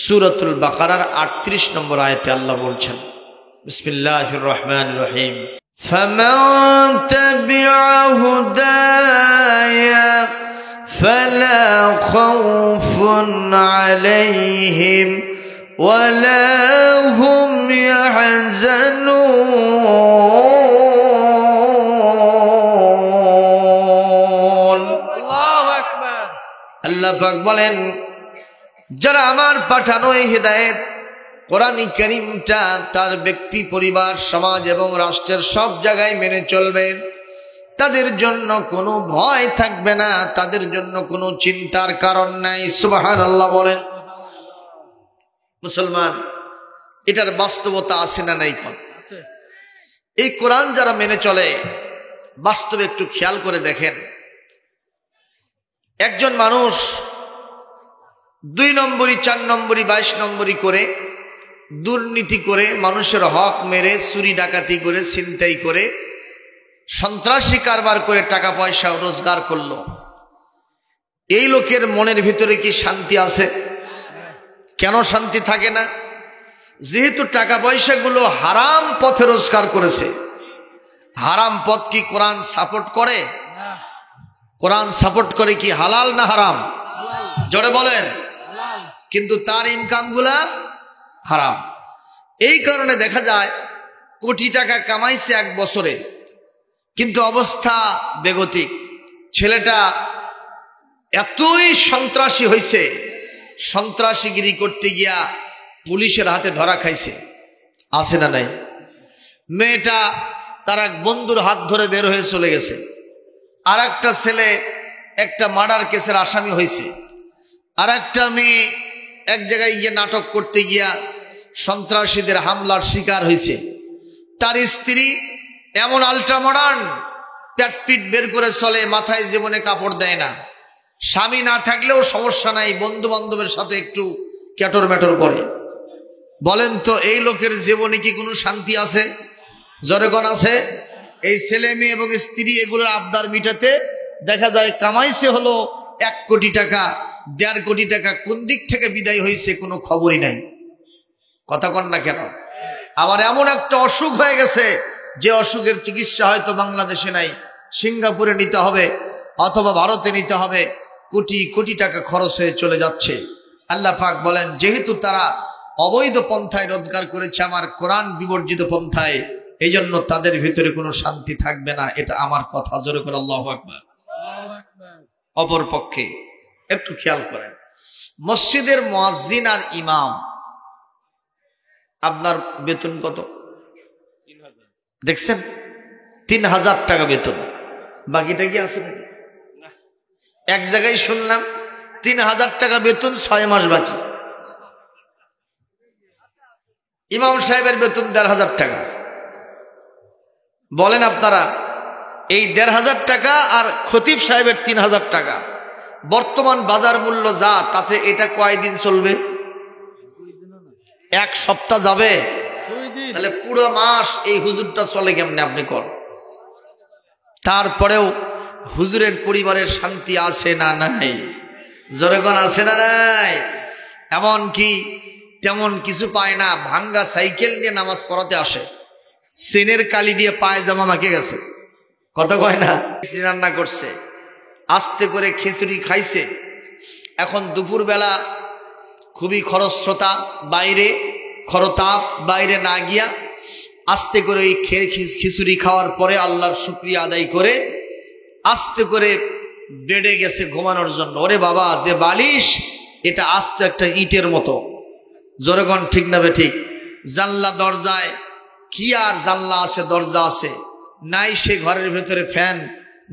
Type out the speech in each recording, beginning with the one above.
সূরাতুল বাকারার ৩৮ নম্বর আয়াতে আল্লাহ বলছেন, বিসমিল্লাহির রহমানির রহিম, ফামান তাবিআ হুদায়া ফালা খাউফুন আলাইহিম ওয়ালা হুম ইয়াহজানুন। আল্লাহু আকবার। আল্লাহ পাক বলেন, যারা আমার পাঠানো এই হিদায়াত কোরআন কারীমটা তার ব্যক্তি, পরিবার, সমাজ এবং রাষ্ট্রের সব জায়গায় মেনে চলবে, তাদের জন্য কোনো ভয় থাকবে না, তাদের জন্য কোনো চিন্তার কারণ নাই। সুবহানাল্লাহ বলেন। মুসলমান, এটার বাস্তবতা আছে না নাই? কোন এই কোরআন যারা মেনে চলে, বাস্তবে একটু খেয়াল করে দেখেন, একজন মানুষ ২ নম্বরি, ৪ নম্বরি, ২২ নম্বরি করে দুর্নীতি করে, মানুষের হক মেরে, চুরি ডাকাতি করে, ছিনতাই করে, সন্ত্রাসী কারবার করে টাকা পয়সা রোজগার করলো, এই লোকের মনের ভিতরে কি শান্তি আছে? কেন শান্তি থাকে না? যেহেতু টাকা পয়সাগুলো হারাম পথে রোজগার করেছে। হারাম পথ কি কোরআন সাপোর্ট করে? কোরআন সাপোর্ট করে কি হালাল না হারাম? জোরে বলেন। কিন্তু তার ইনকামগুলা হারাম। এই কারণে দেখা যায় কোটি টাকা কামাইছে 1 বছরে, কিন্তু অবস্থা বেগতিক। ছেলেটা এতই সন্ত্রাসী হয়েছে, সন্ত্রাসীগিরি করতে গিয়া পুলিশের হাতে ধরা খাইছে, আছে না নাই? মেয়েটা তার এক বন্ধুর হাত ধরে বের হয়ে চলে গেছে। আর একটা ছেলে একটা মার্ডার কেসের আসামি হয়েছে। আর একটা মেয়ে এক জায়গায় গিয়ে নাটক করতে গিয়া সন্ত্রাসীদের হামলার শিকার হয়েছে। তার স্ত্রী এমন আল্ট্রা মডার্ন, প্যাটপিট বের করে চলে, মাথায় জীবনে কাপড় দেয় না। স্বামী না থাকলেও সমস্যা নাই, বন্ধু বান্ধবের সাথে একটু ক্যাটর ম্যাটর করে। বলেন তো, এই লোকের জীবনে কি কোনো শান্তি আছে? জনগণ আছে? এই ছেলে মেয়ে এবং স্ত্রী এগুলোর আবদার মিটাতে দেখা যায় কামাইছে হলো 1 কোটি টাকা, 1.5 কোটি টাকা, কোন দিক থেকে বিদায় হয়েছে কোনো খবরই নাই। কথা কন না কেন? আবার এমন একটা অসুখ হয়ে গেছে যে অসুখের চিকিৎসা হয়তো বাংলাদেশে নাই, সিঙ্গাপুরে নিতে হবে অথবা ভারতে নিতে হবে, কোটি কোটি টাকা খরচ হয়ে চলে যাচ্ছে। আল্লাহ পাক বলেন, যেহেতু তারা অবৈধ পন্থায় রোজগার করেছে আমার কোরআন বিবর্জিত পন্থায়, এই জন্য তাদের ভিতরে কোনো শান্তি থাকবে না। এটা আমার কথা। জোরে করে আল্লাহু আকবার। অপর পক্ষে একটু খেয়াল করেন, মসজিদের মুয়াজ্জিন আর ইমাম, আপনার বেতন কত দেখছেন? ৩,০০০ টাকা বেতন। বাকিটা কি আছে নাকি? এক জায়গায় শুনলাম ৩,০০০ টাকা বেতন, ৬ মাস বাকি। ইমাম সাহেবের বেতন ১,৫০০ টাকা। বলেন আপনারা, এই ১,৫০০ টাকা আর খতিব সাহেবের ৩,০০০ টাকা, বর্তমান বাজার মূল্য যা, তাতে এটা কয়দিন চলবে? 1 সপ্তাহ যাবে? তাহলে পুরো মাস এই হুজুরটা চলে কেমনে আপনি কর? তারপরেও হুজুরের পরিবারের শান্তি আছে না নাই? জনগণ আছে না নাই? এমন কি তেমন কিছু পায় না, ভাঙ্গা সাইকেল নিয়ে নামাজ পড়াতে আসে, সেনের কালি দিয়ে পায়জামা মাকে গেছে। কথা কয় না? রান্না করছে, আস্তে করে খিচুড়ি খাইছে। এখন দুপুরবেলা খুবই খরস্রোতা, বাইরে খরতাপ, বাইরে না গিয়া আস্তে করে ওই খিচুড়ি খাওয়ার পরে আল্লাহর শুকরিয়া আদায় করে আস্তে করে বেডে গেছে ঘুমানোর জন্য। ওরে বাবা, যে বালিশ, এটা আস্ত একটা ইটের মতো। জোরেগণ ঠিক না ঠিক? জানলা দরজায় কি আর জানলা আছে, দরজা আছে, নাই সে ঘরের ভেতরে ফ্যান,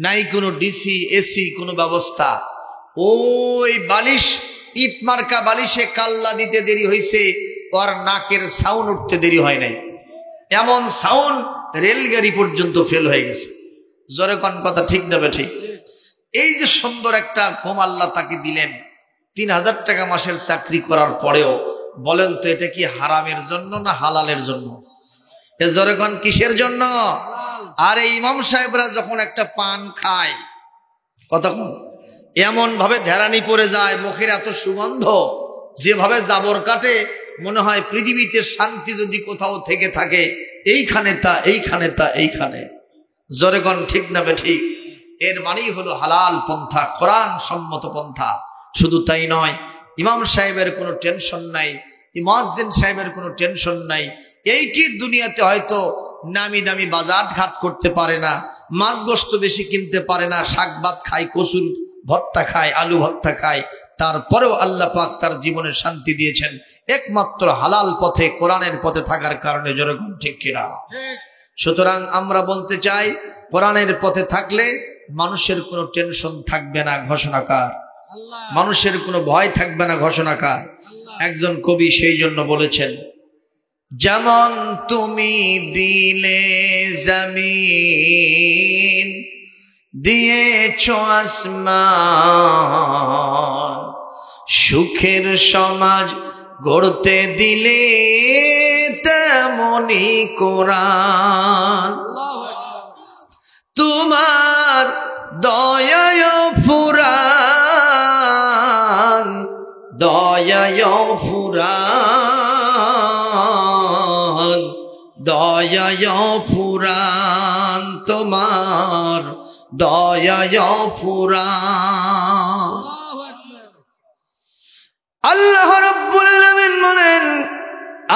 নাই কোনো ডিসি এসি কোনো ব্যবস্থা। ওই বালিশ, ইট মার্কা বালিশে কাল্লা দিতে দেরি হয়েছে, ওর নাকের সাউন্ড উঠতে দেরি হয় নাই। এমন সাউন্ড রেলগাড়ি পর্যন্ত ফেল হয়ে গেছে। জোরে কোন কথা ঠিক না ঠিক? এই যে সুন্দর একটা ঘুম আল্লাহ তাকে দিলেন, ৩,০০০ টাকা মাসের চাকরি করার পরেও, বলেন তো এটা কি হারামের জন্য না হালালের জন্য? এ জোরে কোন কিসের জন্য? আর এই ইমাম সাহেবরা যখন একটা পান খায়, কতক্ষণ এমন ভাবে ধ্যারানি পড়ে যায়, মুখের এত সুগন্ধ, যেভাবে জাবর কাটে মনে হয় পৃথিবীতে শান্তি যদি কোথাও থেকে থাকে এইখানে তা এইখানে তা এইখানে। জোরে কোন ঠিক না বেঠিক? এর মানেই হলো হালাল পন্থা, কোরআন সম্মত পন্থা। শুধু তাই নয়, ইমাম সাহেবের কোনো টেনশন নাই, মুয়াজ্জিন সাহেবের কোনো টেনশন নাই। এই কি দুনিয়াতে হয়তো নামি দামি বাজার ঘাট করতে পারে না, মাছ গোস্ত বেশি কিনতে পারে না, শাক ভাত খায়, কচুর ভর্তা খায়, আলু ভর্তা খায়, তারপরেও আল্লাহ পাক তার জীবনে শান্তি দিয়েছেন একমাত্র হালাল পথে, কোরআনের পথে থাকার কারণে। জোরে কোন ঠিক কিনা? সুতরাং আমরা বলতে চাই, কোরআনের পথে থাকলে মানুষের কোনো টেনশন থাকবে না, ঘোষণাকার। মানুষের কোনো ভয় থাকবে না, ঘোষণাকার। একজন কবি সেই জন্য বলেছেন, যেমন তুমি দিলে জমিন, দিয়েছ আসমান, সুখের সমাজ গড়তে দিলে তেমনি কোরআন। তোমার দয়ায় ফুরান, দয়ায় ফুরান, দয়ায় ফুরান, তোমার দয়ায় ফুরান। আল্লাহ রাব্বুল আলামিন বলেন,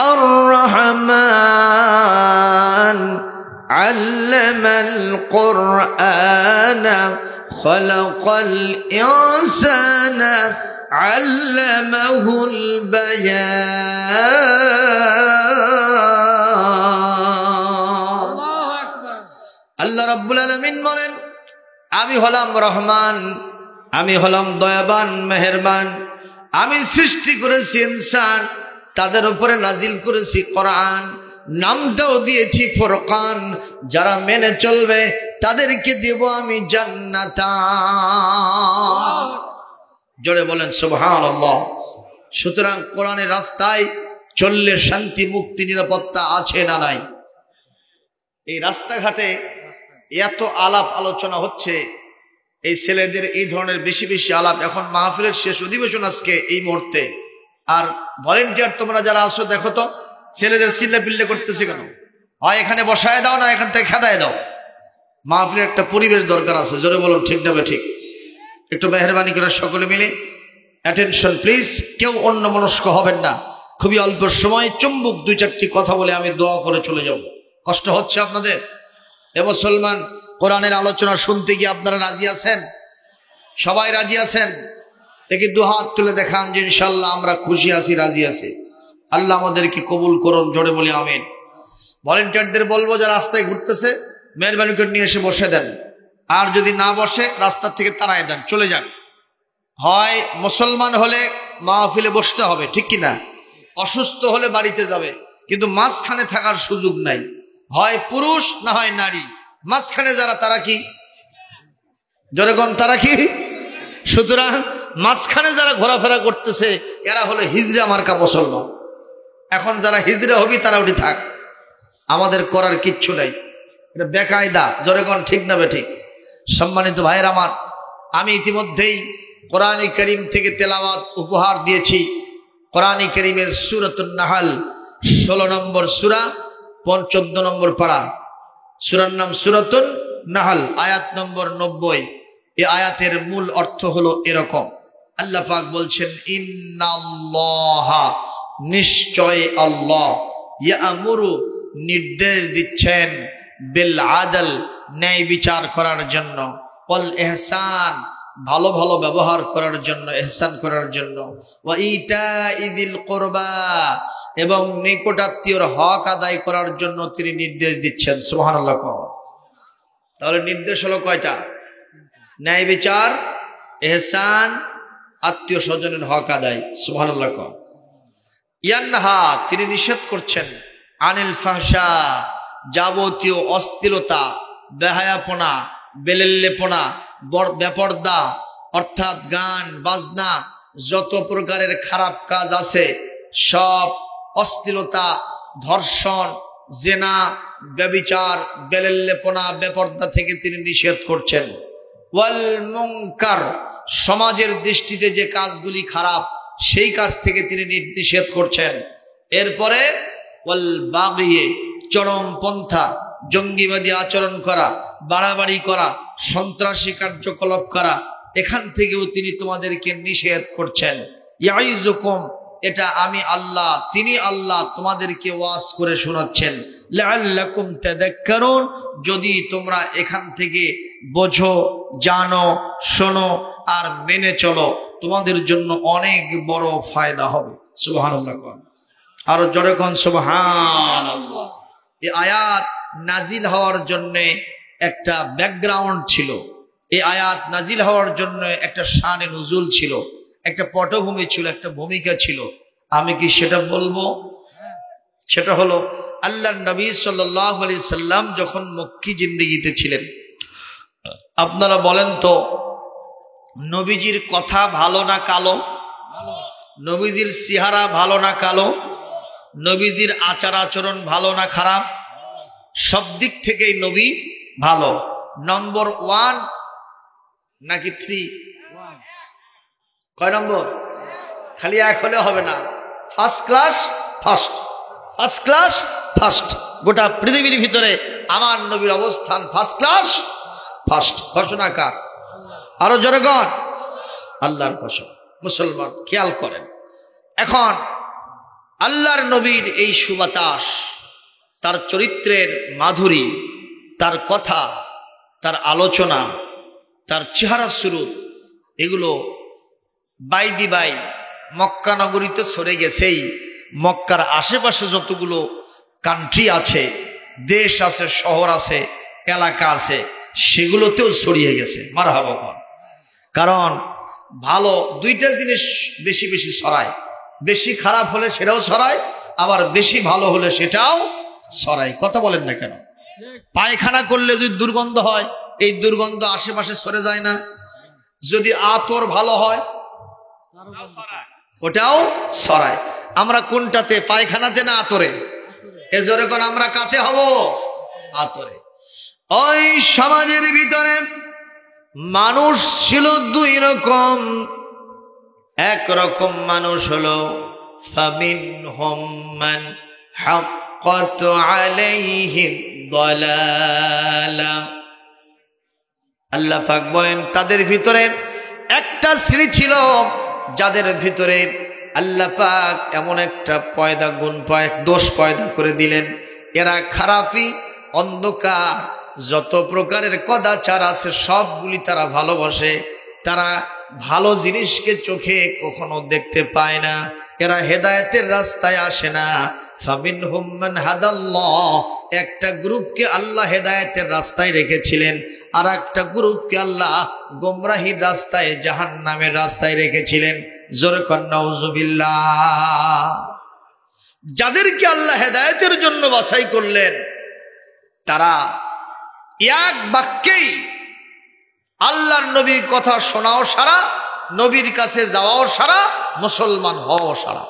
আর রহমান আল্লামাল কুরআনা খালাকাল ইনসানা আল্লামাহুল বায়ান। আল্লাহ রাব্বুল আলামিন বলেন, আমি হলাম রহমান, আমি হলাম দয়াবান, মেহেরবান। আমি সৃষ্টি করেছি ইনসান, তাদের উপরে নাজিল করেছি কোরআন, নামটাও দিয়েছি ফুরকান। যারা মেনে চলবে তাদেরকে দেব আমি জান্নাত। জোরে বলেন সুবহানাল্লাহ। সুতরাং কোরআনের রাস্তায় চললে শান্তি, মুক্তি, নিরাপত্তা আছে না নাই? এই রাস্তাঘাটে এত আলাপ আলোচনা হচ্ছে, এই ছেলেদের এই ধরনের বেশি বেশি আলাপ। এখন মাহফিলের শেষ অধিবেশন আজকে এই মুহূর্তে, আর ভলেন্টিয়ার তোমরা যারা আসো দেখো তো ছেলেদের চিল্লা পিল্লে করতেছে কেন? হয় এখানে বসায় দাও, না এখান থেকে খেদায় দাও। মাহফিলের একটা পরিবেশ দরকার আছে। জোরে বলুন ঠিক না ঠিক? একটু মেহরবানি করে সকলে মিলে অ্যাটেনশন প্লিজ, কেউ অন্য মনস্ক হবেন না। খুবই অল্প সময় চুম্বক 2-4টি কথা বলে আমি দোয়া করে চলে যাব। কষ্ট হচ্ছে আপনাদের? এ মুসলমান, কোরআনের আলোচনা শুনতে গিয়ে আপনারা রাজি আছেন? সবাই রাজি আছেন? দেখি 2 হাত তুলে দেখান যে ইনশাল্লাহ আমরা খুশি আছি, রাজি আছি। আল্লাহ আমাদেরকে কবুল করুন। জোরে বলি আমিন। ভলেন্টিয়ারদের বলবো যারা রাস্তায় ঘুরতেছে, মেহরবানি করে নিয়ে এসে বসে দেন, আর যদি না বসে রাস্তার থেকে তাড়ায় দেন, চলে যান। হয় মুসলমান হলে মাহফিলে বসতে হবে, ঠিক কিনা? অসুস্থ হলে বাড়িতে যাবে, কিন্তু মাঝখানে থাকার সুযোগ নাই। হয় পুরুষ না হয় নারী, মাঝখানে যারা তারা কি? জনগণ তারা কি? সুতরাং মাঝখানে যারা ঘোরাফেরা করতেছে এরা হলো হিজড়া মার্কা মুসলমান। এখন যারা হিজড়া হবি তারা ওটি থাক, আমাদের করার কিচ্ছু নাই, এটা বেকায়দা। জনগণ ঠিক না বেঠিক? সম্মানিত ভাইয়ের আমার, আমি ইতিমধ্যেই কোরআন কারীম থেকে তেলাওয়াত উপহার দিয়েছি। কোরআন কারীমের সূরাতুন নাহল 16 নম্বর সূরা 14 নম্বর পারা। সূরার নাম সূরাতুন নাহল, আয়াত নম্বর 90। এই আয়াতের মূল অর্থ হলো এরকম, আল্লাহ পাক বলছেন, ইন্নাল্লাহা, নিশ্চয় আল্লাহ, ইয়ামুরু, নির্দেশ দিচ্ছেন, বিল আদল, ন্যায় বিচার করার জন্য, ওয়াল ইহসান, ভালো ভালো ব্যবহার করার জন্য, ইহসান করার জন্য, ওয়া ইতাইযিল কুরবা, এবং নিকটাত্মীয়র হক আদায় করার জন্য তিনি নির্দেশ দিচ্ছেন। সুবহানাল্লাহ। তাহলে নির্দেশ হলো কয়টা? ন্যায় বিচার, ইহসান, আত্মীয় স্বজনের হক আদায়। সুবহানাল্লাহ। ইয়ানহা, তিনি নিষেধ করছেন, আনিল ফাহশা, যাবতীয় অশ্লীলতা, বেহায়াপনা, বেলেল্লেপনা, বেপর্দা, অর্থাৎ গান বাজনা, যত প্রকারের খারাপ কাজ আছে সব, অশ্লীলতা, ধর্ষণ, জেনা, ব্যভিচার, বেলেল্লেপনা, বেপর্দা থেকে তিনি নিষেধ করছেন। ওয়াল মুনকার, সমাজের দৃষ্টিতে যে কাজগুলি খারাপ সেই কাজ থেকে তিনি নিষেধ করছেন। এরপরে ওয়াল বাগিয়ে, চরমপন্থা, জঙ্গিবাদী আচরণ করা, বাড়াবাড়ি করা, সন্ত্রাসী কার্যকলাপ করা, এখান থেকেও তিনি তোমাদেরকে নিষেধ করছেন। ইয়াইজুকুম, এটা আমি আল্লাহ, তিনি আল্লাহ তোমাদেরকে ওয়াজ করে শোনাচ্ছেন। লাআল্লাকুম তাযাক্কারুন, যদি তোমরা এখান থেকে বোঝো, জানো, শোনো আর মেনে চলো, তোমাদের জন্য অনেক বড় ফায়দা হবে। সুবহানাল্লাহ। আরো জোরে কোন সুবহানাল্লাহ। এই আয়াত নাজিল হওয়ার জন্য একটা ব্যাকগ্রাউন্ড ছিল, এই আয়াত নাজিল হওয়ার জন্য একটা শানে নুজুল ছিল, একটা পটভূমি ছিল, একটা ভূমিকা ছিল। আমি কি সেটা বলবো? সেটা হলো আল্লাহর নবী সাল্লাল্লাহু আলাইহি সাল্লাম যখন মক্কি জিন্দেগিতে ছিলেন, আপনারা বলেন তো নবীজির কথা ভালো না কালো? নবীজির চেহারা ভালো না কালো? নবীজির আচার আচরণ ভালো না খারাপ? সব দিক থেকেই নবী ভালো। নম্বর 1 নাকি 3? কয় নম্বর? খালি 1 হলে হবে না, first class first, first class first. গোটা পৃথিবীর ভিতরে আমার নবীর অবস্থান ফার্স্ট ক্লাস ফার্স্ট। ঘোষণা কার? আরো জনগণ, আল্লাহর ঘোষণা। মুসলমান খেয়াল করেন, এখন আল্লাহর নবীর এই সুবাতাস, তার চরিত্রের মাধুরী, তার কথা, তার আলোচনা, তার চেহারা সুরত, এগুলো বাই দি বাই মক্কা নগরীতে সরে গেছেই, মক্কার আশেপাশে যতগুলো কান্ট্রি আছে, দেশ আছে, শহর আছে, এলাকা আছে, সেগুলোতেও ছড়িয়ে গেছে। মারহাবা কোন। কারণ ভালো দুইটা জিনিস বেশি বেশি ছড়ায়, বেশি খারাপ হলে সেটাও ছড়ায়, আবার বেশি ভালো হলে সেটাও ছড়ায়। কথা বলেন না কেন? পায়খানা করলে যদি দুর্গন্ধ হয়, এই দুর্গন্ধ আশেপাশে সরে যায় না? যদি আতর ভালো হয় ওটাও ছড়ায়। আমরা কোনটাতে, পায়খানাতে না আতরে? এজন্য আমরা কাতে হব? আতরে। ওই সমাজের ভিতরে মানুষ ছিল 2 রকম। এক রকম মানুষ হলো ফামিনহুম মান হাক্কাত আলাইহিদ দালালা। আল্লাহ পাক বলেন তাদের ভিতরে একটা শ্রেণী ছিল যাদের ভিতরে আল্লাহ পাক এমন একটা দোষ পয়দা করে দিলেন, এরা খারাপি, অন্ধকার, যত প্রকারের কদাচার আছে সবগুলি তারা ভালোবাসে। তারা ভালো জিনিসকে চোখে কখনো দেখতে পায় না, এরা হেদায়েতের রাস্তায় আসে না। ফামিনহুম মান হাদাল্লাহ, একটা গ্রুপকে আল্লাহ হেদায়েতের রাস্তায় রেখেছিলেন, আর একটা গ্রুপকে আল্লাহ গোমরাহির রাস্তায়, জাহান্নামের রাস্তায় রেখেছিলেন। জোরে কর নাউজুবিল্লাহ। যাদেরকে আল্লাহ হেদায়েতের জন্য বাছাই করলেন, তারা এক বাক্যেই আল্লাহর নবীর কথা শোনাও সারা, নবীর কাছে যাওয়াও সারা, মুসলমান হওয়াও সারা।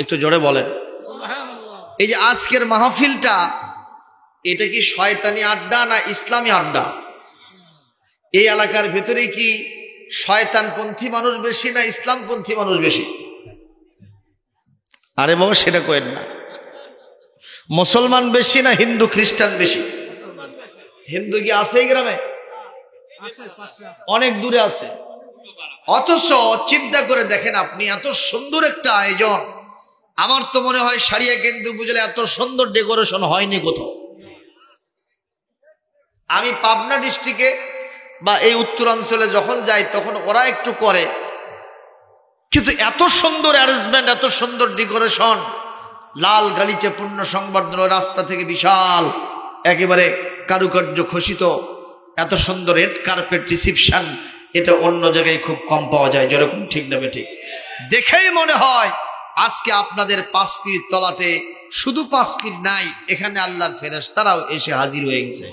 একটু জোরে বলেন। এই যে আজকের মাহফিলটা, এটা কি শয়তানি আড্ডা না ইসলামী আড্ডা? এই এলাকার ভেতরে কি শয়তানপন্থী মানুষ বেশি না ইসলামপন্থী মানুষ বেশি? আরে বাবা সেটা কয়েন না। মুসলমান বেশি না হিন্দু খ্রিস্টান বেশি? হিন্দু কি আছে এই গ্রামে? অনেক দূরে আছে। অথচ চিন্তা করে দেখেন আপনি, এত সুন্দর একটা আয়োজন, আমার তো মনে হয় সারিয়া কেন্দ্র বুঝলে এত সুন্দর ডেকোরেশন হয়নি কোথাও। আমি পাবনা ডিস্ট্রিক্টে বা এই উত্তরাঞ্চলে যখন যাই তখন ওরা একটু করে, কিন্তু এত সুন্দর অ্যারেঞ্জমেন্ট, এত সুন্দর ডেকোরেশন, লাল গালিচে পূর্ণ সংবর্ধনা, রাস্তা থেকে বিশাল একেবারে কারুকার্য খচিত এত সুন্দর রেড কার্পেট রিসিপশন, এটা অন্য জায়গায় খুব কম পাওয়া যায়। যেরকম ঠিক না ঠিক? দেখেই মনে হয় আজকে আপনাদের 5 পীর তলাতে শুধু 5 পীর নাই, এখানে আল্লাহর ফেরেশতারাও এসে হাজির হয়ে গেছে।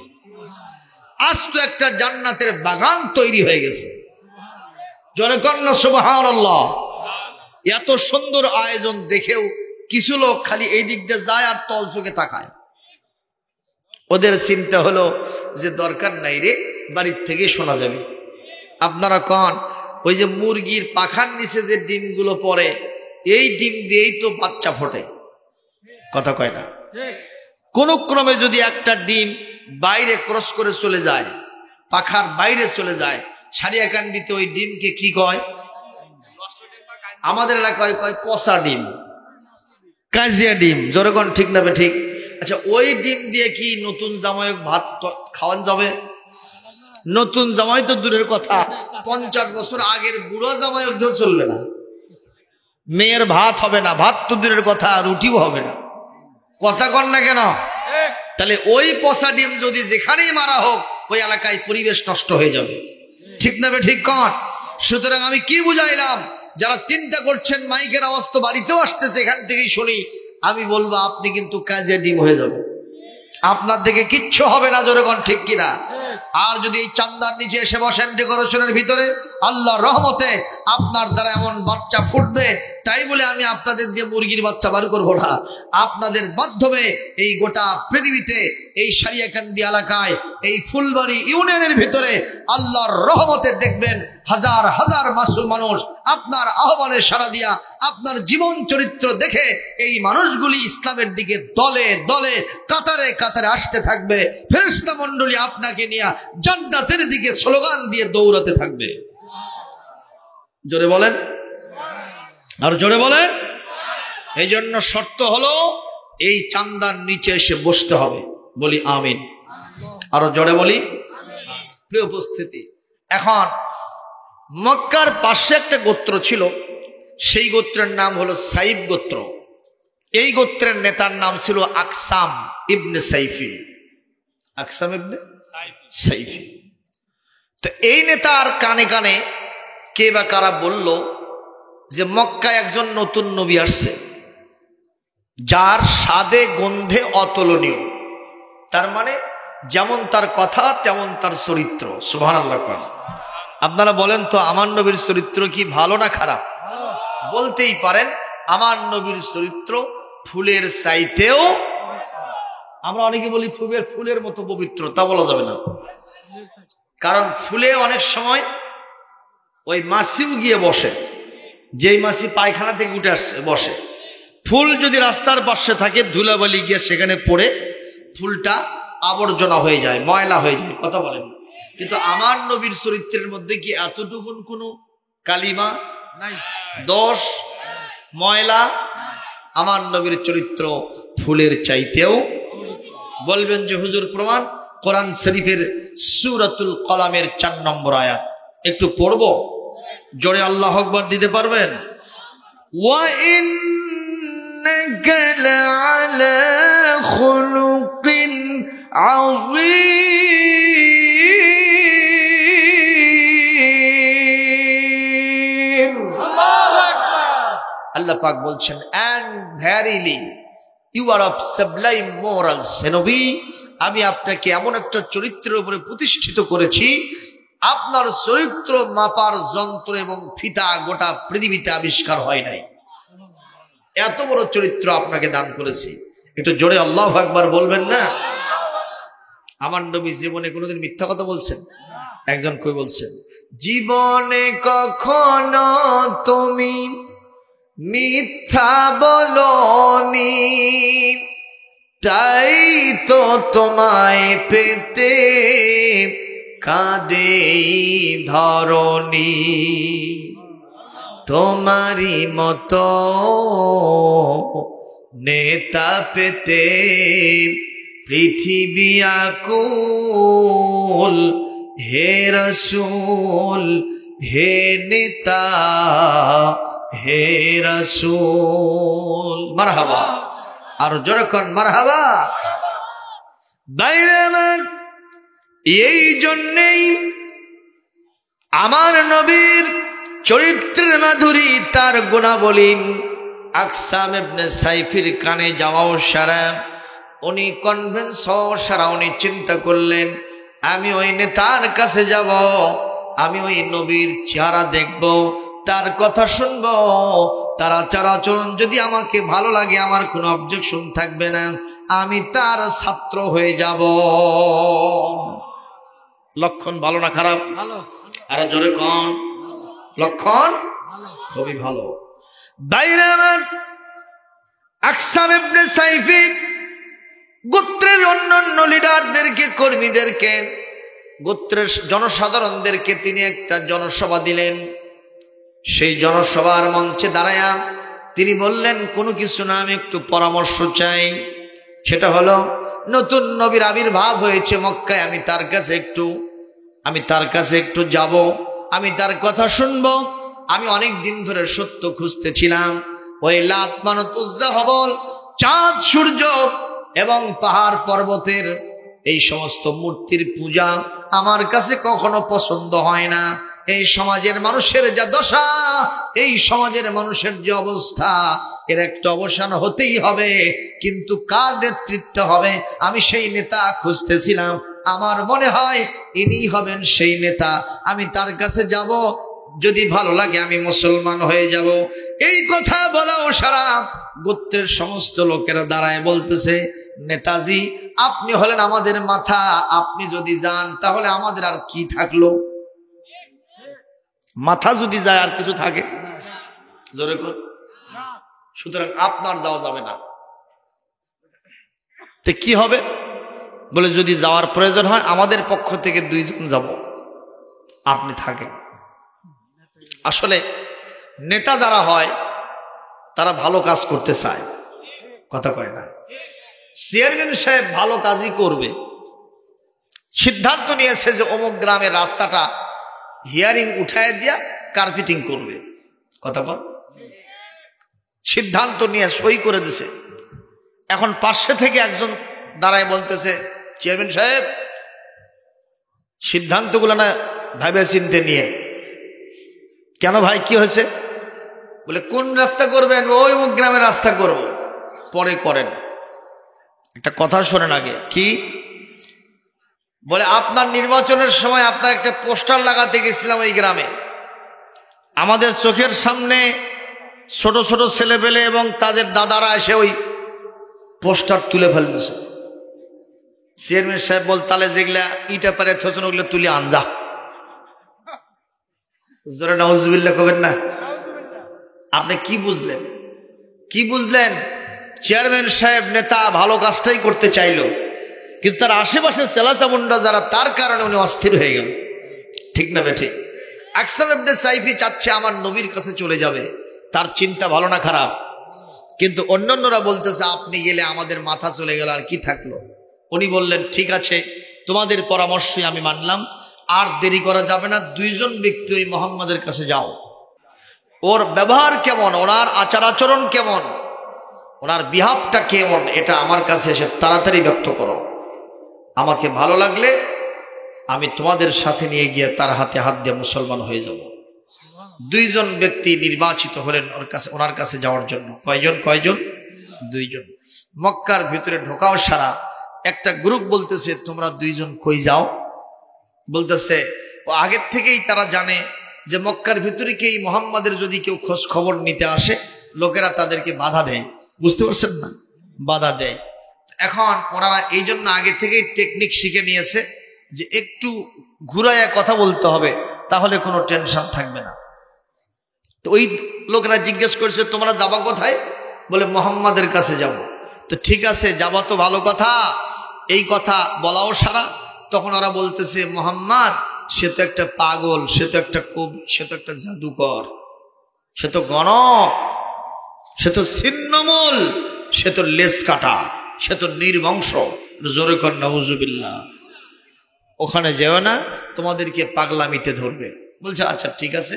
আজ তো একটা জান্নাতের বাগান তৈরি হয়ে গেছে। জোরে কন্না সুবহানাল্লাহ। এত সুন্দর আয়োজন দেখেও কিছু লোক খালি এই দিক দিয়ে যায় আর তল চোখে তাকায়। ওদের চিন্তা হলো যে দরকার নাই রে, বাড়ির থেকে শোনা যাবে। আপনারা কন ওই যে মুরগির পাখার নিচে যে ডিমগুলো পড়ে, এই ডিম দিয়েই তো বাচ্চা ফোটে, কথা কয় না? কোন ক্রমে যদি একটা ডিম বাইরে ক্রস করে চলে যায়, পাখার বাইরে চলে যায়, সারিয়াকান্দিতে ওই ডিমকে কি কয়? আমাদের এলাকায় কয় পচা ডিম, কাজিয়া ডিম। জোরগণ ঠিক না ঠিক? আচ্ছা, ওই ডিম দিয়ে কি নতুন জামাইক ভাত খাওয়ান যাবে? নতুন জামাই তো দূরের কথা, 50 বছর আগের বুড়ো জামাইক দিয়েও চলবে না। মেয়ের ভাত হবে না, ভাত তো দূরের কথা, রুটিও হবে না, কথা কন না কেন? তাহলে ওই পচা ডিম যদি যেখানেই মারা হোক, ওই এলাকায় পরিবেশ নষ্ট হয়ে যাবে, ঠিক না ঠিক কন? সুতরাং আমি কি বুঝাইলাম? যারা চিন্তা করছেন মাইকের আওয়াজ তো বাড়িতেও আসতেছে, এখান থেকেই শুনি, আমি বলবো আপনি কিন্তু কাজে ডিম হয়ে যাবে, আপনার দেখে কিচ্ছু হবে না, জোরে কোন ঠিক কিনা? আর যদি এই চান্দার নিচে এসে বসেন ডেকোরেশনের ভিতরে, আল্লাহর রহমতে আপনার দ্বারা এমন বাচ্চা ফুটবে, তাই বলে আমি আপনাদের দিয়ে মুরগির বাচ্চা বার করবো না। আপনাদের মাধ্যমে এই গোটা পৃথিবীতে, এই সারিয়াকান্দি এলাকায়, এই ফুলবাড়ি ইউনিয়নের ভিতরে আল্লাহর রহমতে দেখবেন হাজার হাজার মাসুম মানুষ আপনার আহ্বানে সাড়া দিয়া, আপনার জীবন চরিত্র দেখে এই মানুষগুলি ইসলামের দিকে দলে দলে কাতারে কাতারে আসতে থাকবে। ফেরেশতা মণ্ডলী আপনাকে নিয়ে জান্নাতের দিকে স্লোগান দিয়ে দৌড়াতে থাকবে। জোরে বলেন, আর জোরে বলেন। এই জন্য শর্ত হলো এই চান্দার নিচে এসে বসতে হবে, বলি আমিন। আরো জোরে বলি। প্রিয় উপস্থিতি, এখন মক্কার পাশে একটা গোত্র ছিল, সেই গোত্রের নাম হলো সাইফ গোত্র। এই গোত্রের নেতার নাম ছিল আকসাম ইবনে সাইফি। আকসাম ইবনে সাইফি। তো এই নেতার কানে কানে কে বা কারা বলল যে মক্কায় একজন নতুন নবী আসছে, যার স্বাদে গন্ধে অতুলনীয়। তার মানে যেমন তার কথা তেমন তার চরিত্র। সুবহানাল্লাহ। আপনারা বলেন তো, আমার নবীর চরিত্র কি ভালো না খারাপ? বলতেই পারেন আমার নবীর চরিত্র ফুলের চাইতেও, আমরা অনেকে বলি ফুলের মতো পবিত্র, তা বলা যাবে না। কারণ ফুলে অনেক সময় ওই মাছিও গিয়ে বসে, যেই মাছি পায়খানা থেকে উঠে আসছে বসে। ফুল যদি রাস্তার পাশে থাকে, ধুলাবালি গিয়ে সেখানে পড়ে ফুলটা আবর্জনা হয়ে যায়, ময়লা হয়ে যায়, কথা বলেন। কিন্তু আমার নবীর চরিত্রের মধ্যে কি এতটুকুন কোনো কালিমা নাই, দোষ, ময়লা? আমার নবীর চরিত্র ফুলের চাইতেও। বলবেন যে হুজুর প্রমাণ? কোরআন শরীফের সূরাতুল কলামের 4 নম্বর আয়াত একটু পড়বো, জোরে আল্লাহু আকবার দিতে পারবেন? ওয়া ইন্নাকা লাআলা খুলুকিন আযীম। আল্লাহু আকবার। আল্লাহ পাক বলছেন, and verily you are of sublime morals, নবী, আমি আপনাকে এমন একটা চরিত্রের উপরে প্রতিষ্ঠিত করেছি, আপনার চরিত্র মাপার যন্ত্র এবং ফিতা গোটা পৃথিবীতে আবিষ্কার হয় নাই। এত বড় চরিত্র আপনাকে দান করেছি। একটু জোরে আল্লাহু আকবার বলবেন না? আমার নবী জীবনে কোনোদিন মিথ্যা কথা বলছেন? একজন কই বলছেন, জীবনে কখনো তুমি মিথ্যা বলনি, তাই তো তোমায় পেতে কাঁদে ধরণী। তোমারই মতো নেতা পেতে পৃথিবী আকুল, হে রাসূল, হে নেতা, হে রাসূল। মারহাবা। আর যখন মারহাবা। বাইরে আমার, এই জন্যেই আমার নবীর চরিত্রের মাধুরী, তার গুণাবলী আকসাম ইবনে সাইফির কানে যাওয়াও সারা, উনি কনভিন্স সারা, উনি চিন্তা করলেন আমি ওই নেতার কাছে যাব, আমি ওই নবীর চেহারা দেখব, তার কথা শুনব, তার আচার আচরণ যদি আমাকে ভালো লাগে, আমার কোনো অবজেকশন থাকবে না, আমি তার ছাত্র হয়ে যাব। লক্ষণ ভালো না খারাপ? ভালো। আর জোরে কন। লক্ষণ খুবই ভালো। বাইরে আমার আকসাম ইবনে সাইফি গোত্রের অন্যান্য লিডারদেরকে, কর্মীদেরকে, গোত্রের জনসাধারণদেরকে তিনি একটা জনসভা দিলেন। সেই জনসভার মঞ্চে দাঁড়ায়া তিনি বললেন, কোনো কিছু না, আমি একটু পরামর্শ চাই। সেটা হলো, নতুন নবীর আবির্ভাব হয়েছে মক্কায়, আমি তার কাছে একটু যাব, আমি তার কথা শুনবো। আমি অনেক দিন ধরে সত্য খুঁজতেছিলাম। ওই লাত, মানত, উজ্জা, হবল, চাঁদ, সূর্য এবং পাহাড় পর্বতের এই সমস্ত মূর্তির পূজা আমার কাছে কখনো পছন্দ হয় না। এই সমাজের মানুষের যা দশা, এই সমাজের মানুষের যে অবস্থা, এর একটা অবসান হতেই হবে। কিন্তু কার নেতৃত্ব হবে, আমি সেই নেতা খুঁজতেছিলাম। আমার মনে হয় ইনি হবেন সেই নেতা। আমি তার কাছে যাব, যদি ভালো লাগে আমি মুসলমান হয়ে যাব। এই কথা বলাও সারা গোত্রের সমস্ত লোকেরা দাঁড়ায় বলতেছে, নেতাজি আপনি হলেন আমাদের মাথা, আপনি যদি যান তাহলে আমাদের আর কি থাকলো? মাথা যদি যায় আর কিছু থাকে? জোরে কর। সুতরাং আপনার যাওয়া যাবে না। তো কি হবে? বলে, যদি যাওয়ার প্রয়োজন হয় আমাদের পক্ষ থেকে 2 জন যাব, আপনি থাকেন। আসলে নেতা যারা হয় তারা ভালো কাজ করতে চায়, কথা কয় না। চেয়ারম্যান সাহেব ভালো কাজই করবে, সিদ্ধান্ত নিয়েছে যে অমুক গ্রামের রাস্তাটা হিয়ারিং উঠায় দিয়া কার্পেটিং করবে, কথা বল, সিদ্ধান্ত নিয়ে সই করে দিছে। এখন পাশে থেকে একজন দাঁড়ায় বলতেছে, চেয়ারম্যান সাহেব সিদ্ধান্তগুলো না ভাবে চিনতে নিয়ে। কেন ভাই, কি হয়েছে? বলে, কোন রাস্তা করবেন? ওই অমুক গ্রামের রাস্তা করব, পরে করেন। একটা কথা শোনেন আগে। কি বলে, আপনার নির্বাচনের সময় আপনার একটা পোস্টার লাগাতে গেছিলাম ওই গ্রামে, আমাদের চোখের সামনে ছোট ছোট ছেলেপেলে এবং তাদের দাদারা এসে ওই পোস্টার তুলে ফেলতেছে। চেয়ারম্যান সাহেব বল, তাহলে যেগুলা ইটা পারে থসন ওগুলো তুলে আনজা। জোরে নাউজুবিল্লাহ কবেন না। আপনি কি বুঝলেন? কি বুঝলেন? চেয়ারম্যান সাহেব নেতা ভালো কাজটাই করতে চাইলো, কিন্তু তার আশেপাশে সেলাচামুন্ডা যারা, তার কারণে উনি অস্থির হয়ে গেল। ঠিক না বেঠি? আকসাম ইবনে সাইফি চাচ্ছে আমার নবীর কাছে চলে যাবে, তার চিন্তা ভালো না খারাপ? কিন্তু অন্যান্যরা বলতেছে, আপনি গেলে আমাদের মাথা চলে গেল, আর কি থাকলো? উনি বললেন, ঠিক আছে, তোমাদের পরামর্শই আমি মানলাম, আর দেরি করা যাবে না। 2 জন ব্যক্তি ওই মোহাম্মদের কাছে যাও, ওর ব্যবহার কেমন, ওনার আচার আচরণ কেমন, ওনার বিহাবটা কেমন, এটা আমার কাছে এসে তাড়াতাড়ি ব্যক্ত করো। আমাকে ভালো লাগলে আমি তোমাদের সাথে নিয়ে গিয়ে তার হাতে হাত দিয়ে মুসলমান হয়ে যাব। 2 জন ব্যক্তি নির্বাচিত হলেন ওনার কাছে যাওয়ার জন্য। কয়জন? 2 জন। মক্কার ভিতরে ঢোকাও সারা একটা গ্রুপ বলতেছে, তোমরা 2 জন কই যাও? বলতেছে, ও আগের থেকেই তারা জানে যে মক্কার ভিতরে কি মুহাম্মাদের যদি কেউ খোঁজ খবর নিতে আসে, লোকেরা তাদেরকে বাধা দেয়। বুঝতে পারছেন না? বাধা দেয়। এখন ওনারা এই জন্য আগে থেকেই টেকনিক শিখে নিয়েছে যে একটু ঘুরাইয়া কথা বলতে হবে, তাহলে কোনো টেনশন থাকবে না। তো ওই লোকেরা জিজ্ঞেস করছে, তোমরা যাবা কোথায়? বলে, মুহাম্মাদের কাছে যাব। তো ঠিক আছে, যাবা তো ভালো কথা, এই কথা বলাও সারা। তখন ওরা বলতেছে, মুহাম্মদ সে তো একটা পাগল, সে তো একটা কবি, সে তো একটা জাদুকর, সে তো গণক, সে তো ছিন্নমূল, সে তো লেজ কাটা, সে তো নির্বংশ। জোরে কর নাউজুবিল্লাহ। ওখানে যেও না, তোমাদেরকে পাগলামিতে ধরবে। বলছে, আচ্ছা ঠিক আছে,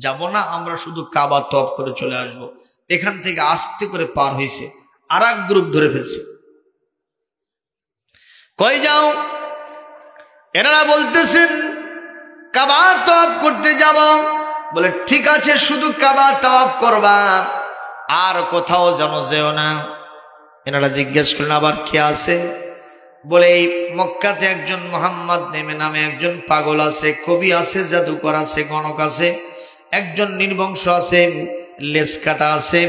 যাব না, আমরা শুধু কাবা তওয়াফ করে চলে আসব। এখান থেকে আস্তে করে পার হয়েছে, আর এক গ্রুপ ধরে ফেলছে। কই যাও? এনারা বলতেছেন কাবা তওয়াফ করতে যাব। বলে, ঠিক আছে, শুধু কাবা তওয়াফ করবা, আর কোথাও যেন যেও না। এনারা জিজ্ঞেস করলেন, আবার কে আছে? বলে, এই মক্কাতে একজন মুহাম্মদ নামে একজন পাগল আছে, কবি আছে, জাদুকর আছে, গণক আছে, একজন নির্বংশ আছে, লেজ কাটা আছে,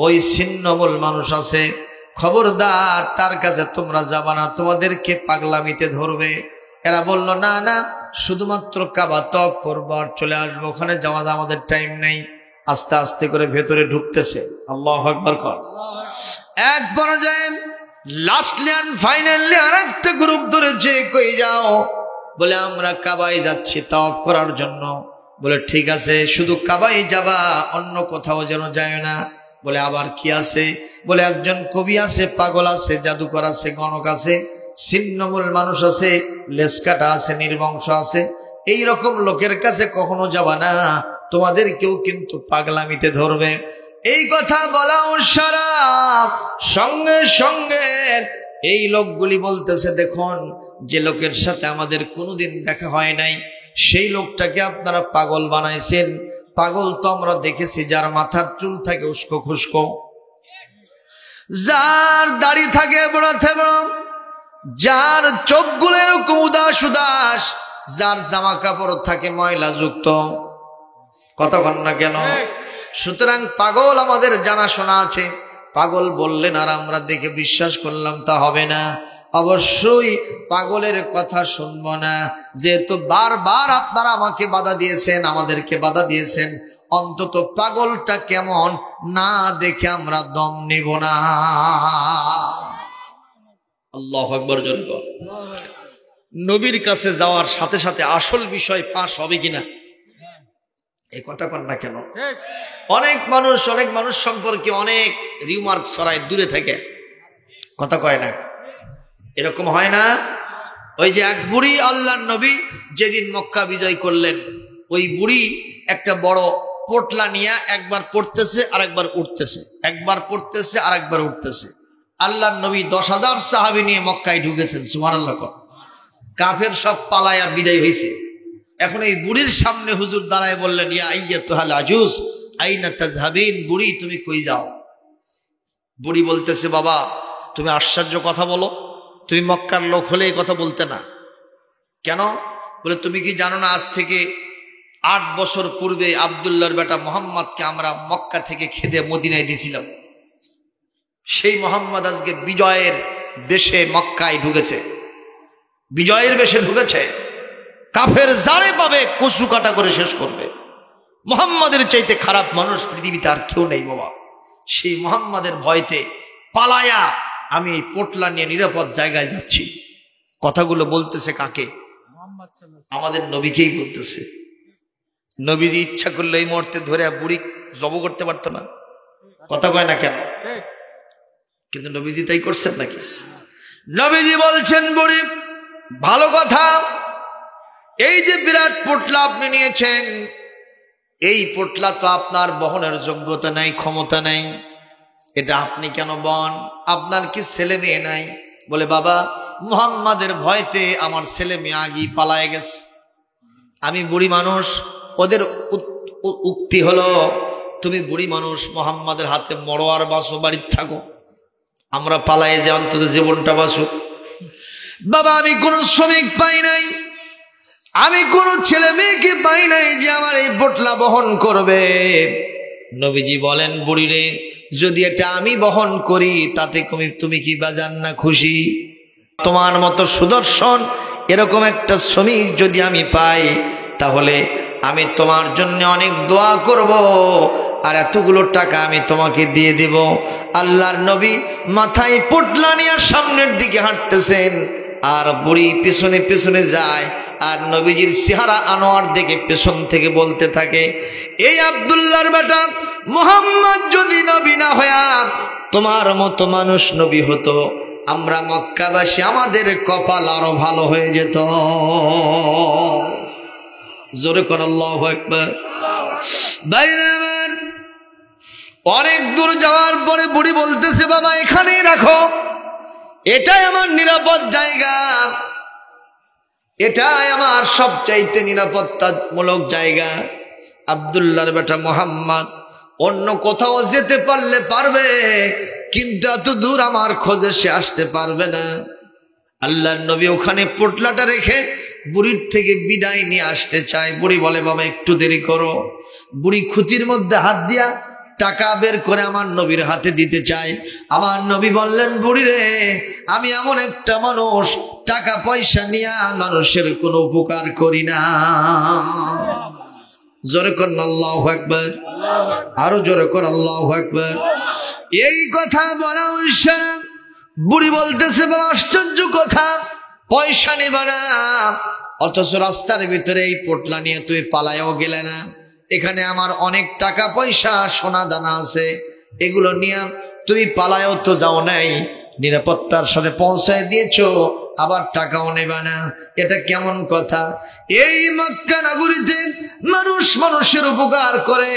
ওই ছিন্নমূল মানুষ আছে। খবরদার, তার কাছে তোমরা যাবা না, তোমাদেরকে পাগলামিতে ধরবে। এরা বলল না না, শুধুমাত্র কাবা তওয়াফ করবো আর চলে আসবো, ওখানে যাওয়া আমাদের টাইম নেই। আস্তে আস্তে করে ভেতরে ঢুকতেছে। আল্লাহু আকবার কর। এক পর্যায়ে লাস্টলি এন্ড ফাইনালি আরেকটা গ্রুপ ধরেছে, কই যাও? বলে আমরা কাবায় যাচ্ছি তওয়াফ করার জন্য। বলে ঠিক আছে, শুধু কাবায় যাবা, অন্য কোথাও যেন যায় না। বলে আবার কি আছে? বলে একজন কবি আছে, পাগল আছে, জাদুকর আছে, গণক আছে, ছিন্নমূল মানুষ আছে, লেসকাটা আছে, নির্বংশ আছে। এই রকম লোকের কাছে কখনো যাবা না, তোমাদের কেউ কিন্তু পাগলামিতে ধরবে। এই কথা বলা সারা সঙ্গে সঙ্গে এই লোকগুলি বলতেছে, দেখুন যে লোকের সাথে আমাদের কোনোদিন দেখা হয় নাই, সেই লোকটাকে আপনারা পাগল বানাইছেন। পাগল তো আমরা দেখেছি, যার মাথার চুল থাকে উস্কো খুস্কো, যার দাড়ি থাকে বড় থেবড়, যার চোখগুলো এরকম উদাস উদাস, যার জামা কাপড় থাকে ময়লা যুক্ত। কতক্ষণ না কেন? সুতরাং পাগল আমাদের জানাশোনা আছে। পাগল বললেন আর আমরা দেখে বিশ্বাস করলাম, তা হবে না। অবশ্যই পাগলের কথা শুনবো না। যেহেতু বারবার আপনারা আমাকে বাধা দিয়েছেন, আমাদেরকে বাধা দিয়েছেন, অন্তত পাগলটা কেমন না দেখে আমরা দম নিব না। আল্লাহু আকবার। নবীর কাছে যাওয়ার সাথে সাথে আসল বিষয় ফাঁস হবে কিনা, এই কথা কন না কেন? অনেক মানুষ সম্পর্কে অনেক রিমার্ক ছড়ায় দূরে থেকে, কথা কয় না। এরকম হয় না? ওই যে এক বুড়ি, আল্লাহর নবী যেদিন মক্কা বিজয় করলেন, ওই বুড়ি একটা বড় পোটলা নিয়ে একবার পড়তেছে আর একবার উঠতেছে, একবার পড়তেছে আর একবার উঠতেছে। আল্লাহর নবী 10,000 সাহাবী নিয়ে মক্কায় ঢুকেছেন। সুবহানাল্লাহ। কাফের সব পালায়া বিদায় হয়েছে। এখন এই বুড়ির সামনে হুজুর দাঁড়ায় বললেন, ইয়া আইয়াতুহাল আজুজ আইনা তাযহাবিন, বুড়ি তুমি কই যাও? বুড়ি বলতেছে, বাবা তুমি আশ্চর্য কথা বলো, তুমি মক্কার লোক হলে এই কথা বলতে না। কেন? বলে তুমি কি জানো না, আজ থেকে 8 বছর পূর্বে আব্দুল্লাহর বেটা মোহাম্মদকে আমরা মক্কা থেকে খেদে মদিনায় দিয়েছিলাম। সেই মোহাম্মদ আজকে বিজয়ের বেশে মক্কায় ঢুকেছে, বিজয়ের বেশে ঢুকেছে। কাফের যারে পাবে কচু কাটা করে শেষ করবে। মোহাম্মদের চাইতে খারাপ মানুষ পৃথিবীতে আর কেউ নেই বাবা। সেই মোহাম্মদের ভয়তে পালায়া আমি এই পোটলা নিয়ে নিরাপদ জায়গায় যাচ্ছি। কথাগুলো বলতেছে কাকে? আমাদের নবীকেই বলতেছে। নবীজি ইচ্ছা করলে এই মুহূর্তে ধরে বুড়ি জব করতে পারতো না, কথা কয় না কেন? কিন্তু নবীজি তাই করছেন নাকি? নবীজি বলছেন, বুড়ি ভালো কথা, এই যে বিরাট পোটলা আপনি নিয়েছেন, এই পোটলা তো আপনার বহনের যোগ্যতা নাই, ক্ষমতা নাই, এটা আপনি কেন বহন? আপনার কি ছেলে মেয়ে নাই? বলে বাবা মুহাম্মাদের ভয়তে আমার ছেলে মেয়ে আগেই পালায় গেছে। আমি বুড়ি মানুষ, ওদের উক্তি হলো তুমি বুড়ি মানুষ, মুহাম্মাদের হাতে মরো আর বাঁচো, বাড়ির থাকো, আমরা পালায় যে অন্তত জীবনটা বাঁচুক। বাবা আমি কোন শ্রমিক পাই নাই, আমি কোন ছেলে মেয়েকে পাই নাই যে আমার এই পোটলা বহন করবে। নবীজি বলেন, বুড়ি রে, যদি এটা আমি বহন করি তাতে তুমি কি বাজান না খুশি? তোমার মতো সুদর্শন এরকম একটা শ্রমিক যদি আমি পাই, তাহলে আমি তোমার জন্য অনেক দোয়া করব, আর এতগুলো টাকা আমি তোমাকে দিয়ে দেব। আল্লাহর নবী মাথায় পোটলা নিয়ে সামনের দিকে হাঁটতেছেন, আর বুড়ি পিছনে পিছনে যায়, আর নবীজির চেহারা আনোয়ার দেখে পেছন থেকে বলতে থাকে, এই আব্দুল্লাহর বেটা মুহাম্মদ যদি নবী না হয়া তোমার মতো মানুষ নবী হতো, আমরা মক্কাবাসী আমাদের কপাল আরো ভালো হয়ে যেত। জোরে কর আল্লাহু আকবার। বাইরে আমার অনেক দূর যাওয়ার পরে বুড়ি বলতেছে, বাবা এখানেই রাখো, এটাই আমার নিরাপদ জায়গা, এটাই আমার সবচাইতে নিরাপত্তামূলক জায়গা। আব্দুল্লাহর বেটা মোহাম্মদ অন্য কোথাও যেতে পারলে পারবে, কিন্তু এত দূর আমার খোঁজে সে আসতে পারবে না। আল্লাহর নবী ওখানে পোটলাটা রেখে বুড়ির থেকে বিদায় নিয়ে আসতে চায়। বুড়ি বলে, বাবা একটু দেরি করো। বুড়ি খুঁটির মধ্যে হাত দিয়া টাকা বের করে আমার নবীর হাতে দিতে চায়। আমার নবী বললেন, বুড়ি রে, আমি এমন একটা মানুষ, টাকা পয়সা নিয়ে মানুষের কোনো উপকার করি না। জোরে কর আল্লাহু আকবার, আরো জোরে কর আল্লাহু আকবার। এই কথা বলা অনুসারে বুড়ি বলতেছে, বড় আশ্চর্য কথা, পয়সা নেবা না, অথচ রাস্তার ভিতরে এই পোটলা নিয়ে তুই পালায়ও গেলে না। এখানে আমার অনেক টাকা পয়সা সোনা দানা আছে, এগুলো নিয়ে তুমি পালায়ও তো যাও নাই, নিরাপত্তার সাথে পৌঁছায় দিয়েছো, আবার টাকাও নেবা না, এটা কেমন কথা? এই মক্কা নগরীতে মানুষ মানুষের উপকার করে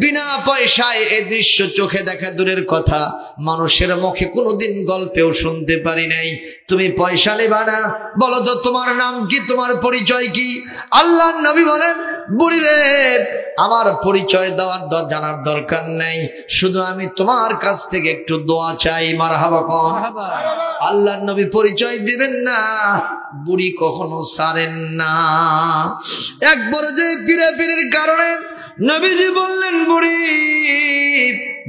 বিনা পয়সায়, এই দৃশ্য চোখে দেখা দূরের কথা, মানুষের মুখে কোনোদিন গল্পেও শুনতে পারি নাই। তুমি পয়সা নেবা না, বলো তো তোমার নাম কি, তোমার পরিচয় কি? আল্লাহর নবী বলেন, বুড়িরে আমার পরিচয় দেওয়ার জানার দরকার নাই, শুধু আমি তোমার কাছ থেকে একটু দোয়া চাই। মারহাবা কোন। আল্লাহর নবী পরিচয় দিবেন না, বুড়ি কখনো ছাড়েন না। একবার যে পীরের কারণে নবীজি বললেন, বুড়ি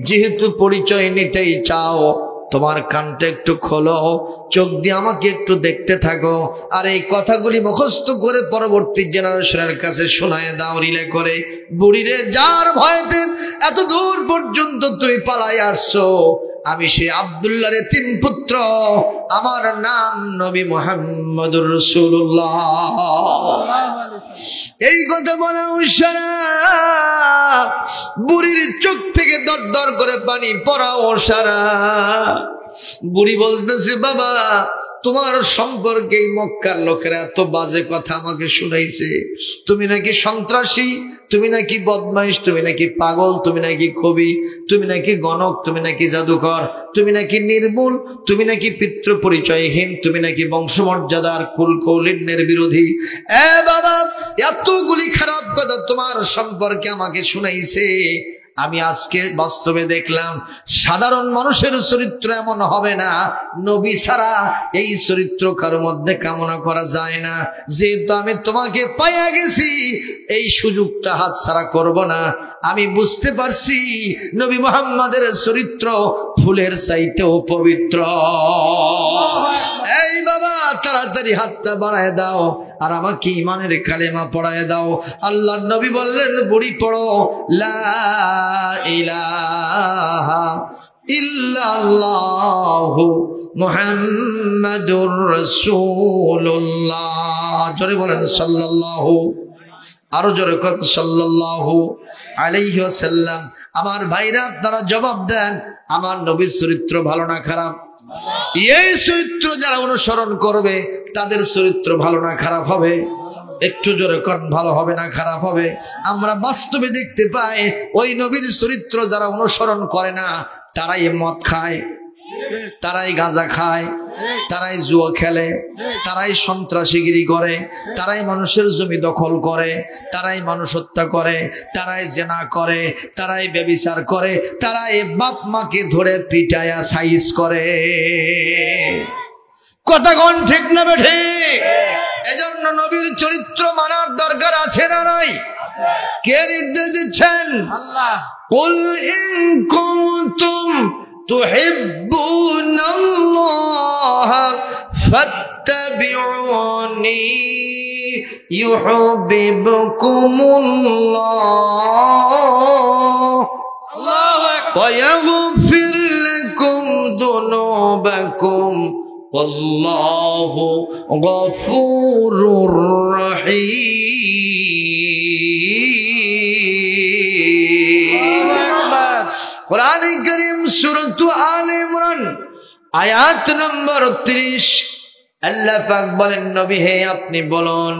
যেহেতু পরিচয় নিতেই চাও, তোমার কানটা একটু খোলো, চোখ দিয়ে আমাকে একটু দেখতে থাকো, আর এই কথাগুলি মুখস্থ করে পরবর্তী জেনারেশনের কাছে শোনায় দাও, রিলে করে। বুড়িরে, যার ভয়েতে এত দূর পর্যন্ত তুমি পালাই আসছো, আমি সে আব্দুল্লাহর তিন পুত্র, আমার নাম নবী মুহাম্মদুর রাসূলুল্লাহ। এই কথা বলা ইশারা, বুড়ির চোখ থেকে দর দর করে পানি পড়া ওশারা। বুড়ি বলতেছে, বাবা তোমার সম্পর্কে মক্কার লোকেরা এত বাজে কথা আমাকে শুনাইছে, তুমি নাকি সন্ত্রাসী, তুমি নাকি বদমাইশ, তুমি নাকি পাগল, তুমি নাকি কবি, তুমি নাকি গণক, তুমি নাকি জাদুকর, তুমি নাকি নির্মূল, তুমি নাকি পিতৃ পরিচয়হীন, তুমি নাকি বংশমর্যাদার কুল কৌলিন্যের বিরোধী। এ বাবা, এতগুলি খারাপ কথা তোমার সম্পর্কে আমাকে শুনাইছে। আমি আজকে বাস্তবে দেখলাম সাধারণ মানুষের চরিত্র এমন হবে না, নবী ছাড়া এই চরিত্র কারোর মধ্যে কামনা করা যায় না। যেহেতু আমি তোমাকে পাইয়া গেছি, এই সুযোগটা হাতছাড়া করব না। আমি বুঝতে পারছি নবী মুহাম্মাদের চরিত্র ফুলের চাইতেও পবিত্র। এই বাবা, তাড়াতাড়ি হাতটা বাড়ায় দাও আর আমাকে ঈমানের কালেমা পড়ায় দাও। আল্লাহর নবী বললেন, বুড়ি পড়ো লা ইলাহা ইল্লাল্লাহু মুহাম্মাদুর রাসূলুল্লাহ। জোরে বলেন সাল্লাল্লাহু, আরো জোরে কর সাল্লাল্লাহু আলাইহি ওয়াসাল্লাম। আমার ভাইরা, আপনারা জবাব দেন, আমার নবীর চরিত্র ভালো না খারাপ? এই চরিত্র যারা অনুসরণ করবে তাদের চরিত্র ভালো না খারাপ হবে? একটু জোরে কর, ভালো হবে না খারাপ হবে? আমরা বাস্তবে দেখতে পাই, ওই নবীর চরিত্র যারা অনুসরণ করে না, তারাই মদ খায়, তারাই গাঁজা খায়, তারাই জুয়া খেলে, তারাই সন্ত্রাসীগিরি করে, তারাই মানুষের জমি দখল করে, তারাই মানুষ হত্যা করে, তারাই জেনা করে, তারাই ব্যভিচার করে, তারাই বাপ মাকে ধরে পিটায়া সাইজ করে। কথা কোন ঠিক না বেঠে? এজন্য নবীর চরিত্র মানার দরকার আছে না নাই? কে নির্দেশ দিচ্ছেন? আল্লাহ। কুল ইন কুনতুম তুহিব্বুনাল্লাহ ফাত্তাবিউনি ইউহিব্বুকুমুল্লাহ ওয়া ইয়াগফির লাকুম যুনুবাকুম ওয়াল্লাহু গফুরুর রহিম। কোরআনে কারীম সূরা আলে ইমরান আয়াত নম্বর 30, আল্লাহ পাক বলেন, নবী হে আপনি বলুন,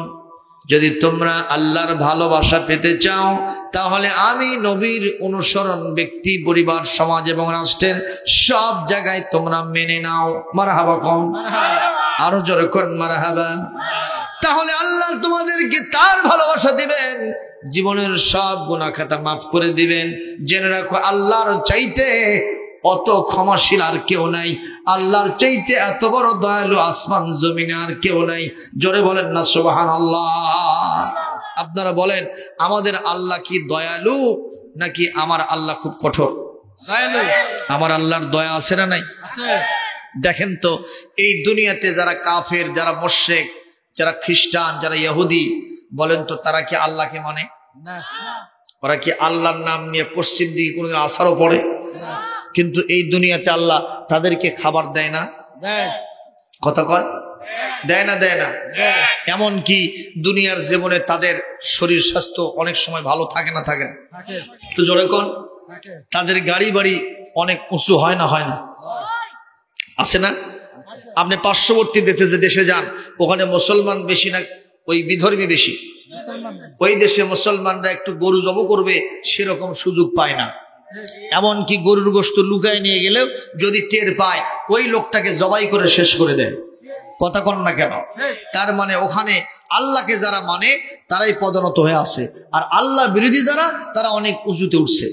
যদি তোমরা আল্লাহর ভালোবাসা পেতে চাও তাহলে আমি নবীর অনুসরণ ব্যক্তি, পরিবার, সমাজ এবং রাষ্ট্রের সব জায়গায় তোমরা মেনে নাও। মারহাবা কোন, আরো জোরে কোন মারহাবা। তাহলে আল্লাহ তোমাদেরকে তার ভালোবাসা দিবেন, জীবনের সব গুনাহ খাতা মাফ করে দিবেন। জেনে রাখো, আল্লাহর চাইতে অত ক্ষমাশীল আর কেউ নাই, আল্লাহর চাইতে এত বড় দয়ালু আসমান জমিনে আর কেউ নাই। জোরে বলেন না সুবহানাল্লাহ। আপনারা বলেন, আমাদের আল্লাহ কি দয়ালু নাকি আমার আল্লাহ খুব কঠোর? দয়ালু। আমার আল্লাহর দয়া আছে না নাই? আছে। দেখেন তো এই দুনিয়াতে যারা কাফের, যারা মুশরিক, যারা খ্রিস্টান, যারা ইহুদি, বলেন তো তারা কি আল্লাহকে মানে? ওরা কি আল্লাহর নাম নিয়ে পশ্চিম দিকে কোনোদিন আসারও পড়ে? কিন্তু এই দুনিয়াতে আল্লাহ তাদেরকে খাবার দেয় না? কথা কয় দেয় না? দেয় না। এমন কি দুনিয়ার জীবনে তাদের শরীর স্বাস্থ্য অনেক সময় ভালো থাকে না? থাকে না? তো জোরে কোন তাদের গাড়ি বাড়ি অনেক উঁচু হয় না? হয় না? আছে না? আপনি পার্শ্ববর্তী দেশে যান, ওখানে মুসলমান বেশি না ওই বিধর্মী বেশি? ওই দেশে মুসলমানরা একটু গরু জব করবে সেরকম সুযোগ পায় না। এমনকি গরুর গোশত লুকায় নিয়ে গেলেও যদি টের পায় ওই লোকটাকে জবাই করে শেষ করে দেয়। কথা কন না কেন? তার মানে ওখানে আল্লাহকে যারা মানে তারাই পদোন্নত হয়ে আছে, আর আল্লাহ বিরোধী যারা তারা অনেক উঁচুতে উঠছে।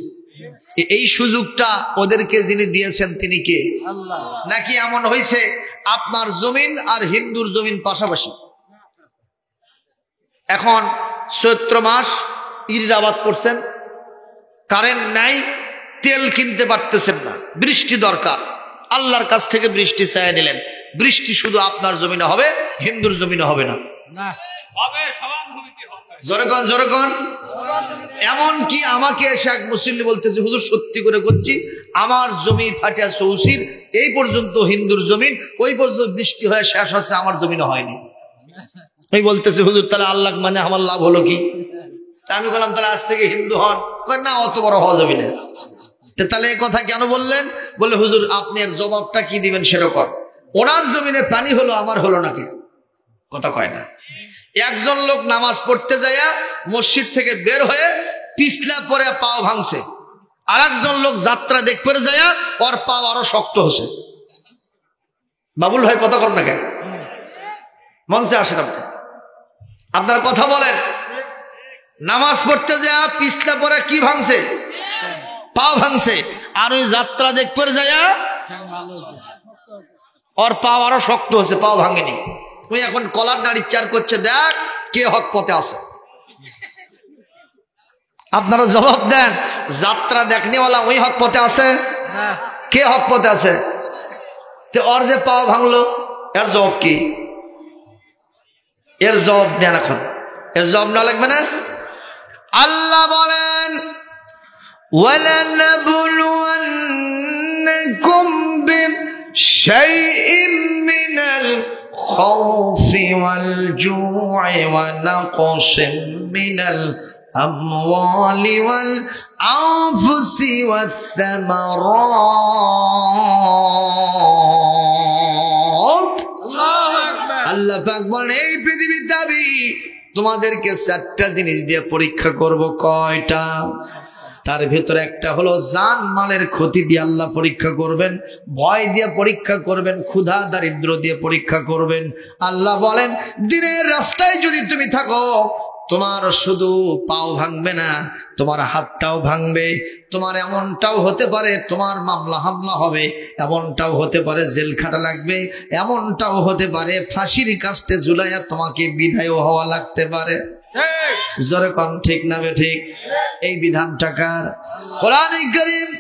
এই সুযোগটা ওদেরকে যিনি দিয়েছেন তিনি কে? আল্লাহ। নাকি এমন হয়েছে আপনার জমিন আর হিন্দুর জমিন পাশাপাশি? এখন চৈত্র মাস ইরির আবাদ করছেন, কারেন্ট নাই, তেল কিনতে পারতেছেন না, বৃষ্টি দরকার, আল্লাহর কাছ থেকে বৃষ্টি চাইয়া নিলেন। বৃষ্টি শুধু আপনার জমিনে হবে, হিন্দুর জমিনে হবে না। জোরেগণ এমন কি আমাকে এসে এক মুসল্লি বলতেছে, হুজুর সত্যি করে করছি, আমার জমি ফাটিয়া চৌসির এই পর্যন্ত হিন্দুর জমিন, ওই পর্যন্ত বৃষ্টি হয়ে শেষ হচ্ছে, আমার জমিনে হয়নি। ওই বলতেছে হুজুর তাহলে আল্লাহ মানে আমার লাভ হলো কি? আমি বললাম তাহলে আজ থেকে হিন্দু হন। না, অত বড় হওয়া যাবে না। তাহলে এই কথা কেন বললেন? বলে হুজুর আপনি এর জবাবটা কি দিবেন সেরকম। ওনার জমিনে পানি হলো, আমার হলো নাকি? কথা কয় না। একজন লোক নামাজ পড়তে যাইয়া মসজিদ থেকে বের হয়ে পিছলা পরে পাও ভাঙছে, আর একজন লোক যাত্রা দেখতে যাইয়া ওর পাও আরো শক্ত হচ্ছে। বাবুল ভাই কথা কর না কেন? মঞ্চে আসেন আপনি, আপনার কথা বলেন। নামাজ পড়তে যাইয়া পিছলা পরে কি ভাঙছে? পাও ভাঙছে। আর ওই যাত্রা দেখতে যাইয়া ওর পাও আরো শক্ত হচ্ছে, পাও ভাঙেনি। তুই এখন কলার নাড়ি চার করছে, দেখ কে হক পথে আছে। আপনারা জবাব দেন, যাত্রা দেখনেওয়ালা ওই হক পথে আছে? কে হক পথে আছে? তো ওর যে পাও ভাঙলো এর জবাব কি? এর জবাব দেন এখন। এর জবাব না লাগবে না? আল্লাহ বলেন ওয়ালানাবলুওয়ান্নাকুম বিশাইইম মিনাল খাউফি ওয়াল জু'i ওয়া নাকসিম মিনাল আমওয়ালি ওয়াল আনফুসি ওয়াস সামারাত। আল্লাহ পাক বলেন এই পৃথিবীর দাবি তোমাদেরকে চারটা জিনিস দিয়ে পরীক্ষা করব। কয়টা? তার ভেতরে একটা হলো জান মালের ক্ষতি দিয়ে আল্লাহ পরীক্ষা করবেন, ভয় দিয়ে পরীক্ষা করবেন, ক্ষুধা দারিদ্র দিয়ে পরীক্ষা করবেন। আল্লাহ বলেন দিনের রাস্তায় যদি তুমি থাকো, তোমার শুধু পাও ভাঙবে না, তোমার হাতটাও ভাঙবে। তোমার এমনটাও হতে পারে তোমার মামলা হামলা হবে, এমনটাও হতে পারে জেল খাটা লাগবে, এমনটাও হতে পারে ফাঁসির কাস্টে ঝুলাইয়া তোমাকে বিদায় হওয়া লাগতে পারে। জোরে কোন ঠিক না ঠিক? এই বিধানটা কার? কোরআন কারীম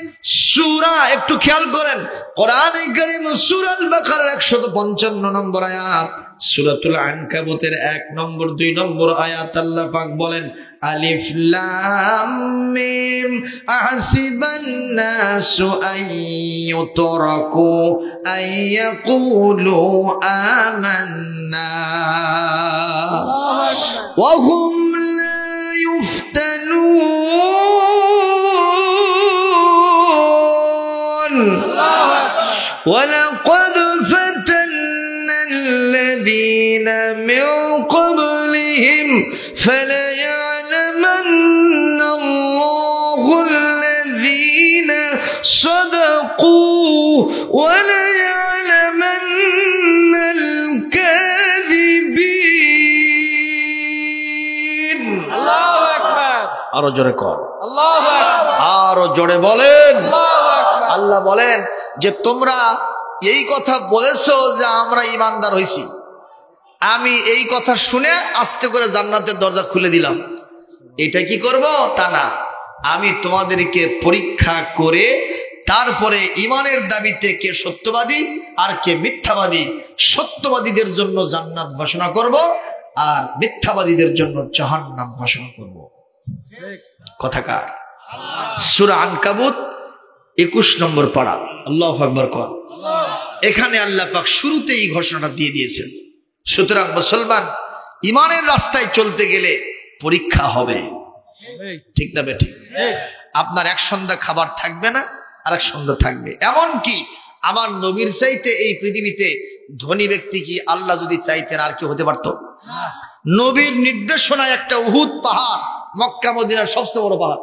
সূরা, একটু খেয়াল করেন, কোরআন কারীম সূরা আল বাকারার 155 নম্বর আয়াত, সূরাতুল আনকাবুতের 1 নম্বর 2 নম্বর আয়াত আল্লাহ পাক বলেন আলিফ লাম মিম আহসিবান নাসু আইয়ুতরাকু আইয়াকুলু আমান্না ওয়া হুম লা يفتنون ولقد فتنا الذين من قبلهم فليعلمن الله الذين صدقوا وليعلمن الكاذبين الله أكبر আরো জোরে কর আল্লাহু আকবার, আরো জোরে বলেন আল্লাহু আকবার। আল্লাহ বলেন যে তোমরা এই কথা বলেছো যে আমরা ঈমানদার হইছি, আমি এই কথা শুনে আস্তে করে জান্নাতের দরজা খুলে দিলাম। এটা কি করব? তা না, আমি তোমাদেরকে পরীক্ষা করে তারপরে ইমানের দাবিতে কে সত্যবাদী আর কে মিথ্যাবাদী, সত্যবাদীদের জন্য জান্নাত ঘোষণা করব আর মিথ্যাবাদীদের জন্য জাহান্নাম ঘোষণা করব। কথাকার সূরা আনকাবুত 21 নম্বর পারা। আল্লাহু আকবার কর। এখানে আল্লাহ পাক শুরুতেই ঘোষণাটা দিয়ে দিয়েছেন। সুতরাং মুসলমান ইমানের রাস্তায় চলতে গেলে পরীক্ষা হবে, ঠিক না বেঠিক? আপনার এক সন্ধ্যা খাবার থাকবে না, আর এক সন্ধ্যা থাকবে। এমন কি আমার নবীর চাইতে এই পৃথিবীতে ধনী ব্যক্তি কি আল্লাহ যদি চাইতেন আর কি হতে পারত? নবীর নির্দেশনায় একটা উহুদ পাহাড়, মক্কা মদিনার সবচেয়ে বড় পাহাড়,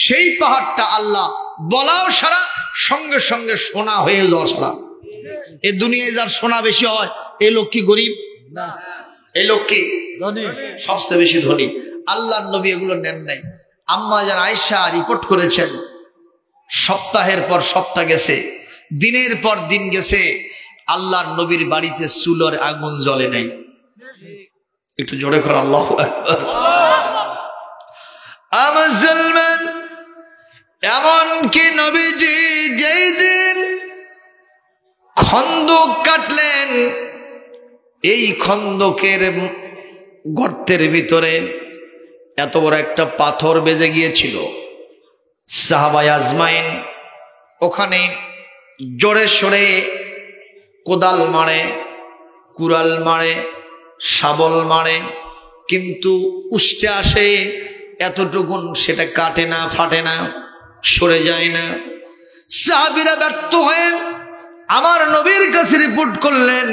সেই পাহাড়টা আল্লাহ বলাও সারা, সঙ্গে সঙ্গে সোনা হয়ে যাওয়া সারা। এই দুনিয়ায় যার সোনা বেশি হয় এই লোক কি গরিব না? এই লোক কি ধনী? সবচেয়ে বেশি ধনী। আল্লাহর নবী এগুলো নেন নাই। আম্মা জান আয়েশা রিপোর্ট করেছেন, সপ্তাহের পর সপ্তাহ গেছে, দিনের পর দিন গেছে, আল্লাহর নবীর বাড়িতে চুলার আগুন জ্বলে নাই। একটু জোরে কর আল্লাহু আকবার। মুসলমান এমন কি নবীজি যেই দিন খন্দক কাটলেন, এই খন্দকের গর্তের ভিতরে এত বড় একটা পাথর বেজে গিয়েছিল। সাহাবায়ে আজমাইন ওখানে জোরে সোরে কোদাল মারে, কুড়াল মারে, শাবল মারে, কিন্তু উষ্টে আসে এতটুকুন, সেটা কাটে না, ফাটে না, সরে যায় না। সাহাবীরা ব্যর্থ হয়ে আমার নবীর কাছে রিপোর্ট করলেন।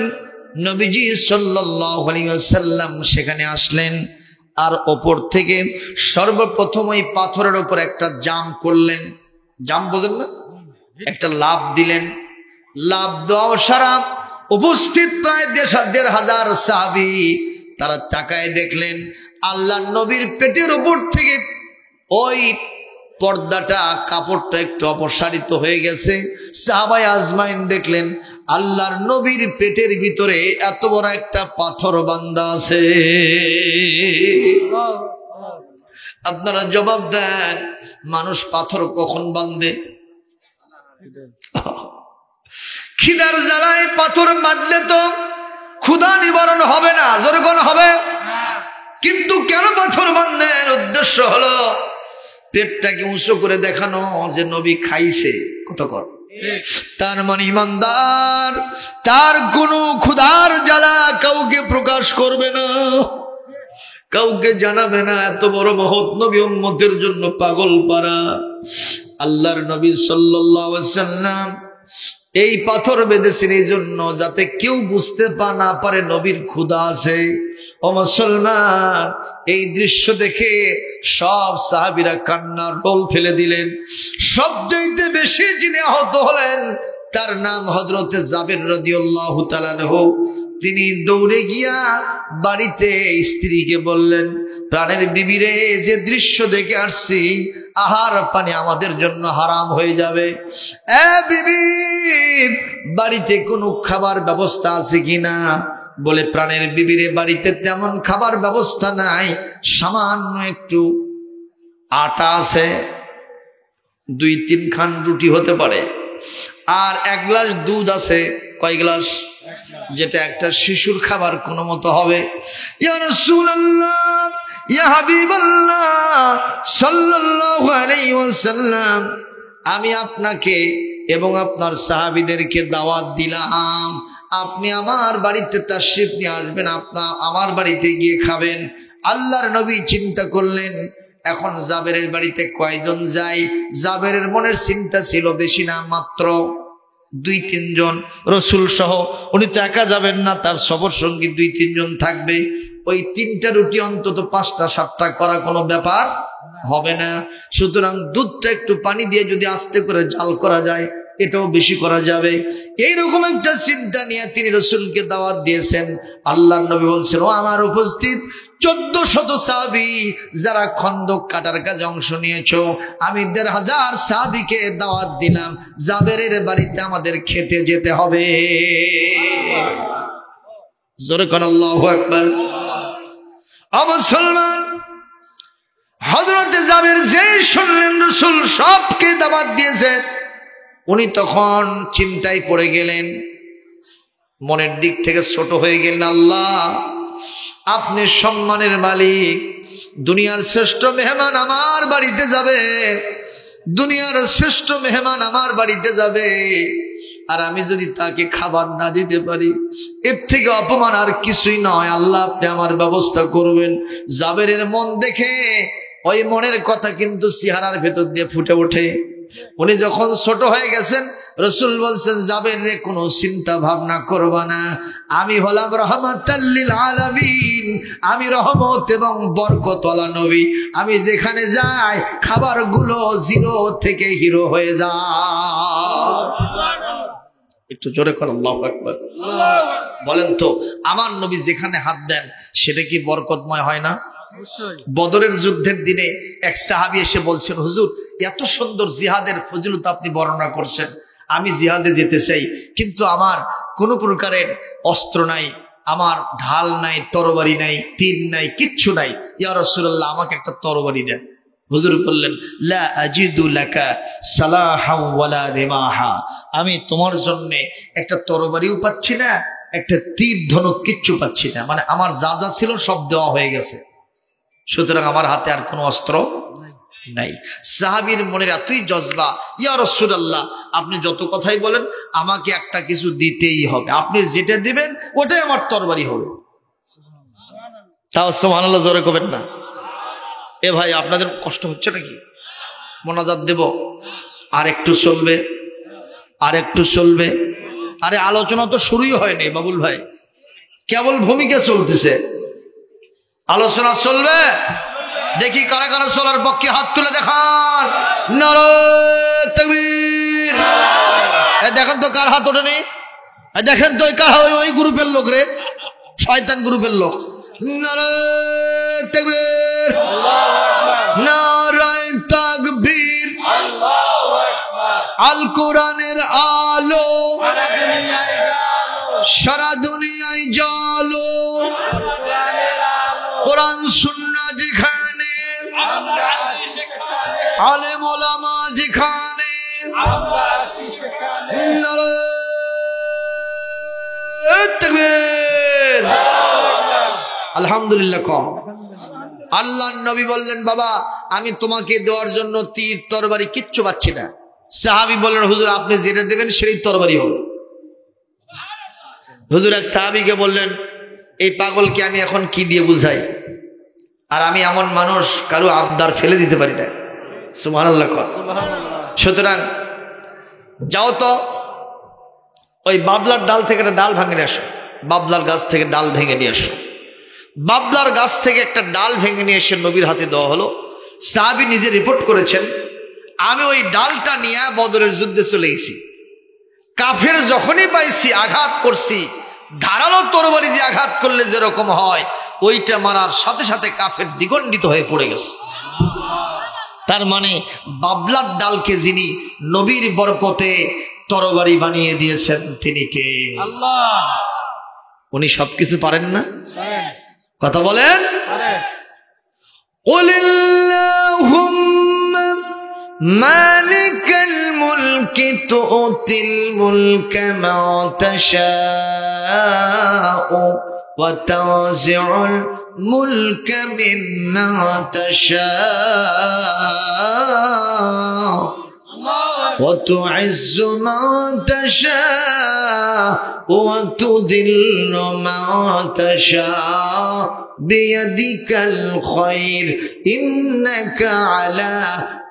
নবীজি সাল্লাল্লাহু আলাইহি ওয়াসাল্লাম সেখানে আসলেন, আর ওপর থেকে সর্বপ্রথম ওই পাথরের উপর একটা জাম করলেন। জাম বোঝেন না? একটা লাভ দিলেন। লাভ দেওয়া সারা উপস্থিত প্রায় ১,৫০০ সাহাবী তারা তাকায় দেখলেন আল্লাহর নবীর পেটের উপর থেকে ওই পর্দাটা, কাপড়টা একটু অপসারিত হয়ে গেছে। সাহাবায়ে আজমাইন দেখলেন আল্লাহর নবীর পেটের ভিতরে এত বড় একটা পাথর বাঁধা আছে। আপনারা জবাব দেন, মানুষ পাথর কখন বাঁধে? খিদার জ্বালায় পাথর বাঁধলে তো ক্ষুধা নিবারণ হবে না, জোরে কোন হবে? কিন্তু কেন পাথর বাঁধলেন? উদ্দেশ্য হলো পেটটাকে উঁচু করে দেখানো যে নবী খাইছে। কত কর? তার মানে ইমানদার তার কোনো ক্ষুধার জ্বালা কাউকে প্রকাশ করবে না, কাউকে জানাবে না। এত বড় মহৎ নবী উম্মতের জন্য পাগল পারা। আল্লাহর নবী সাল্লাল্লাহু আলাইহি ওয়াসাল্লাম এই পাথর বেঁধেছেন এই জন্য যাতে কেউ বুঝতে না পারে নবীর ক্ষুধা আছে। ও মুসলমান, এই দৃশ্য দেখে সব সাহাবীরা কান্নার রোল ফেলে দিলেন। সবচাইতে বেশি যিনি আহত হলেন তার নাম হযরতে জাবের রাদিয়াল্লাহু তাআলা আনহু। তিনি দৌড়ে গিয়া বাড়িতে স্ত্রীকে বললেন, প্রাণের বিবিরে, যে দৃশ্য দেখে আসছি আহার পানি আমাদের জন্য হারাম হয়ে যাবে। বিবি, বাড়িতে কোনো খাবার ব্যবস্থা আছে কিনা? বলে, প্রাণের বিবিরে, বাড়িতে তেমন খাবার ব্যবস্থা নাই, সামান্য একটু আটা আছে, 2-3 খান রুটি হতে পারে, আর 1 গ্লাস দুধ আছে। কয় গ্লাস? যেটা একটা শিশুর খাবার কোনো মতো হবে। ইয়া রাসূলুল্লাহ, ইয়া হাবিবাল্লাহ সাল্লাল্লাহু আলাইহি ওয়াসাল্লাম, আমি আপনাকে এবং আপনার সাহাবীদেরকে দাওয়াত দিলাম, আপনি আমার বাড়িতে তাশরিফ নিয়ে আসবেন, আপনার আমার বাড়িতে গিয়ে খাবেন। আল্লাহর নবী চিন্তা করলেন এখন জাবেরের বাড়িতে কয়জন যায়। জাবেরের মনের চিন্তা ছিল বেশি না, মাত্র 2-3 জন, রসুল সহ। উনি তো একা যাবেন না, তার সফর সঙ্গী 2-3 জন থাকবে। ওই 3টা রুটি অন্তত 5টা-7টা করা কোনো ব্যাপার হবে না। সুতরাং দুধটা একটু পানি দিয়ে যদি আস্তে করে জাল করা যায়, এটাও বেশি করা যাবে। এইরকম একটা চিন্তা নিয়ে তিনি রসুলকে দাওয়াত দিয়েছেন। আল্লাহর নবী বলছেন, ও আমার উপস্থিত 1400 সাহাবী যারা খন্দক কাটার কাজে অংশ নিয়েছো, আমি 1500 সাহাবীকে দাওয়াত দিলাম, জাবেরের বাড়িতে আমাদের খেতে যেতে হবে। জোরে কোন আল্লাহু আকবার। ও মুসলমান, হযরত জাবের যে শুনলেন রসুল সবকে দাওয়াত দিয়েছে, উনি তখন চিন্তায় পড়ে গেলেন, মনের দিক থেকে ছোট হয়ে গেলেন। আল্লাহ, আপনি সম্মানের মালিক, দুনিয়ার শ্রেষ্ঠ মেহমান আমার বাড়িতে যাবে, দুনিয়ার শ্রেষ্ঠ মেহমান আমার বাড়িতে যাবে, আর আমি যদি তাকে খাবার না দিতে পারি, এর থেকে অপমান আর কিছুই নয়। আল্লাহ, আপনি আমার ব্যবস্থা করবেন। জাবেরের মন দেখে ওই মনের কথা কিন্তু চেহারার ভেতর দিয়ে ফুটে ওঠে। উনি যখন ছোট হয়ে গেছেন, রাসূল বলছেন, জাবের রে, কোনো চিন্তা ভাবনা করবা না, আমি হলাম রাহমাতাল লিল আলামিন, আমি রহমত এবং বরকতওয়ালা নবী, আমি যেখানে যাই খাবারগুলো জিরো থেকে হিরো হয়ে যায়। একটু জোরে কর আল্লাহু আকবার। বলেন তো, আমার নবী যেখানে হাত দেন সেটা কি বরকতময় হয় না? বদরের যুদ্ধের দিনে এক সাহাবী এসে বলছেন, হুজুর, এত সুন্দর জিহাদের ফজিলত আপনি বর্ণনা করছেন, আমি জিহাদে যেতে চাই, কিন্তু আমার কোনো প্রকারের অস্ত্র নাই, আমার ঢাল নাই, তরবারি নাই, তীর নাই, কিচ্ছু নাই, ইয়া রাসূলুল্লাহ, আমাকে একটা তরবারি দেন। হুজুর বললেন, লা আজিদু লাকা সালাহাও ওয়ালা রিমাহা, আমি তোমার জন্য একটা তরবারিও পাচ্ছি না, একটা তীর ধনুক কিচ্ছু পাচ্ছি না, মানে আমার যা যা ছিল সব দেওয়া হয়ে গেছে, সুতরাং আমার হাতে আর কোনো অস্ত্র নাই। সাহাবীর মনের এতই জজবা, ইয়া রাসূলুল্লাহ, আপনি যত কথাই বলেন, আমাকে একটা কিছু দিতেই হবে, আপনি যেটা দিবেন ওটাই আমার তরবারি হবে। তাও সুবহানাল্লাহ জোরে কবেন না। এ ভাই, আপনাদের কষ্ট হচ্ছে নাকি? মোনাজাত দেব, আর একটু চলবে, আর একটু চলবে। আরে আলোচনা তো শুরুই হয়নি বাবুল ভাই, কেবল ভূমিকা চলতেছে, আলোচনা চলবে। দেখি কারা কারা চলার পক্ষে হাত তুলে দেখান। নারায়ে তাকবীর। দেখেন তো কার হাত ওঠেনি, দেখেন তো কার, ওই গ্রুপের লোক রে, শয়তান গ্রুপের লোক। নারায়ে তাকবীর, নারায়ে তাকবীর। আল কোরআনের আলো সারা দুনিয়ায় জালো, কোরআন সুন্নাহ যেখানে, আলেম ওলামা যেখানে, নারায়ে তাকবীর। আলহামদুলিল্লাহ কম। আল্লাহর নবী বললেন, বাবা, আমি তোমাকে দেওয়ার জন্য তীর তরবারি কিচ্ছু পাচ্ছি না। সাহাবী বললেন, হুজুর, আপনি যেটা দেবেন সেই তরবারি হবে। হুজুর এক সাহাবীকে বললেন, এই পাগলকে আমি এখন কি দিয়ে বুঝাই, আর আমি এমন মানুষ কারো আবদার ফেলে দিতে পারি না। সুবহানাল্লাহ। সুতরাং যাও তো ওই বাবলার ডাল থেকে একটা ডাল ভেঙে নিয়ে আসো, বাবলার গাছ থেকে ডাল ভেঙে নিয়ে আসো। বাবলার গাছ থেকে একটা ডাল ভেঙে নিয়ে এসে নবীর হাতে দেওয়া হলো। সাহাবী নিজে রিপোর্ট করেছেন, আমি ওই ডালটা নিয়ে বদরের যুদ্ধে চলে গেছি, কাফের যখনই পাইছি আঘাত করছি, ধারালো তরবারি দিয়ে আঘাত করলে যেরকম হয়, ওইটা মারার সাথে সাথে কাফের দ্বিগণ্ডিত হয়ে পড়ে গেছে। তার মানে বাবলার ডালকে যিনি নবীর বরকতে তরবারি বানিয়ে দিয়েছেন তিনি কে? আল্লাহ। উনি সবকিছু পারেন না? কথা বলেন। কুলিল্লাহুম্মা মালিকাল মুলকি তু'তিল মুলকা মা তাশাউ ওয়া তানজি'ুল মুলকা মিম্মা তাশাউ ওয়া তু'ইজ্জু মা তাশাউ ওয়া তুযিল্লু মা তাশাউ বিয়াদিকাল খায়র ইন্নাকা আলা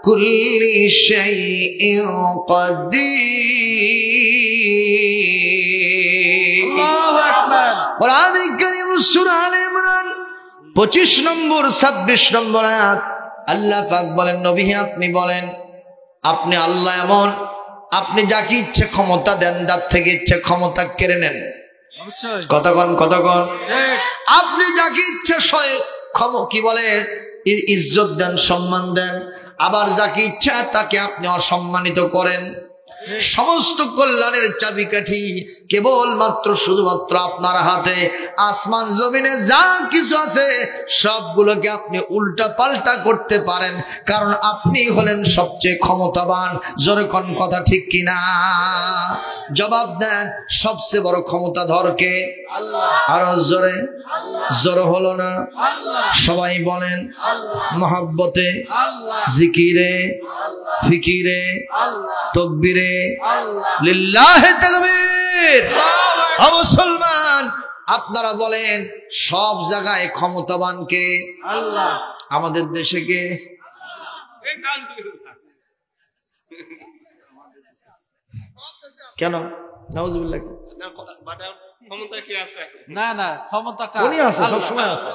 কুল্লি শাইইন কাদির। আল্লাহু আকবার। কোরআনে কারীম সূরা আলে ইমরান 25 নম্বর 26 নম্বর আয়াত, আল্লাহ পাক বলেন, নবী আপনি বলেন, আপনি আল্লাহ এমন, আপনি যাকে ইচ্ছে ক্ষমতা দেন, যার থেকে ইচ্ছে ক্ষমতা কেড়ে নেন। কতক্ষণ আপনি যাকে ইচ্ছা কি বলে ইজ্জত দেন, সম্মান দেন, আবার যাকে ইচ্ছা তাকে আপনি অসম্মানিত করেন। সমস্ত কল্যাণের চাবিকাঠি কেবলমাত্র শুধুমাত্র আপনার হাতে। আসমান জমিনে যা কিছু আছে সবগুলোকে আপনি উল্টা পাল্টা করতে পারেন, কারণ আপনি হলেন সবচেয়ে ক্ষমতাবান। জোরে কোন কথা ঠিক কিনা? জবাব দেন, সবচেয়ে বড় ক্ষমতাধর কে? আল্লাহ। আরো জোরে? জোরে হলো না? সবাই বলেন মহব্বতে, জিকিরে, ফিকিরে, তাকবীরে, লিল্লাহি তাকবীর। মুসলমান আপনারা বলেন সব জায়গায় ক্ষমতাবান কে? আল্লাহ। আমাদের দেশে কে? কেন? নাউজুবিল্লাহ। ক্ষমতা কি আছে? না না, ক্ষমতা কার? উনি আছে, সব সময় আছে,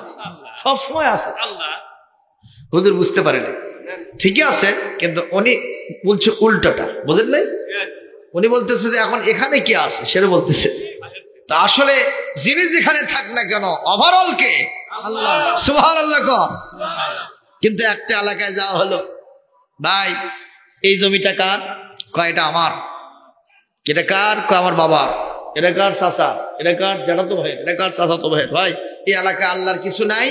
সব সময় আছে। আল্লাহ। হুজুর বুঝতে পারেনি, ঠিকই আছে, কিন্তু উনি বলছে উল্টোটা, বুঝেন নাই? উনি বলতেছে যে এখন এখানে কি আছে সেটা বলতেছে। তা আসলে যিনি যেখানে থাক না কেন ওভারঅল কে? আল্লাহ। সুবহানাল্লাহ কর। কিন্তু একটা এলাকায় যাওয়া হলো, ভাই এই জমিটা কার? কয় এটা আমার। এটা কার? কয় আমার বাবার। এটা কার? চাচা। এটা কার? জ্যাঠাতো ভাই। এটা কার? চাচাতো ভাই। ভাই এই এলাকায় আল্লাহর কিছু নাই?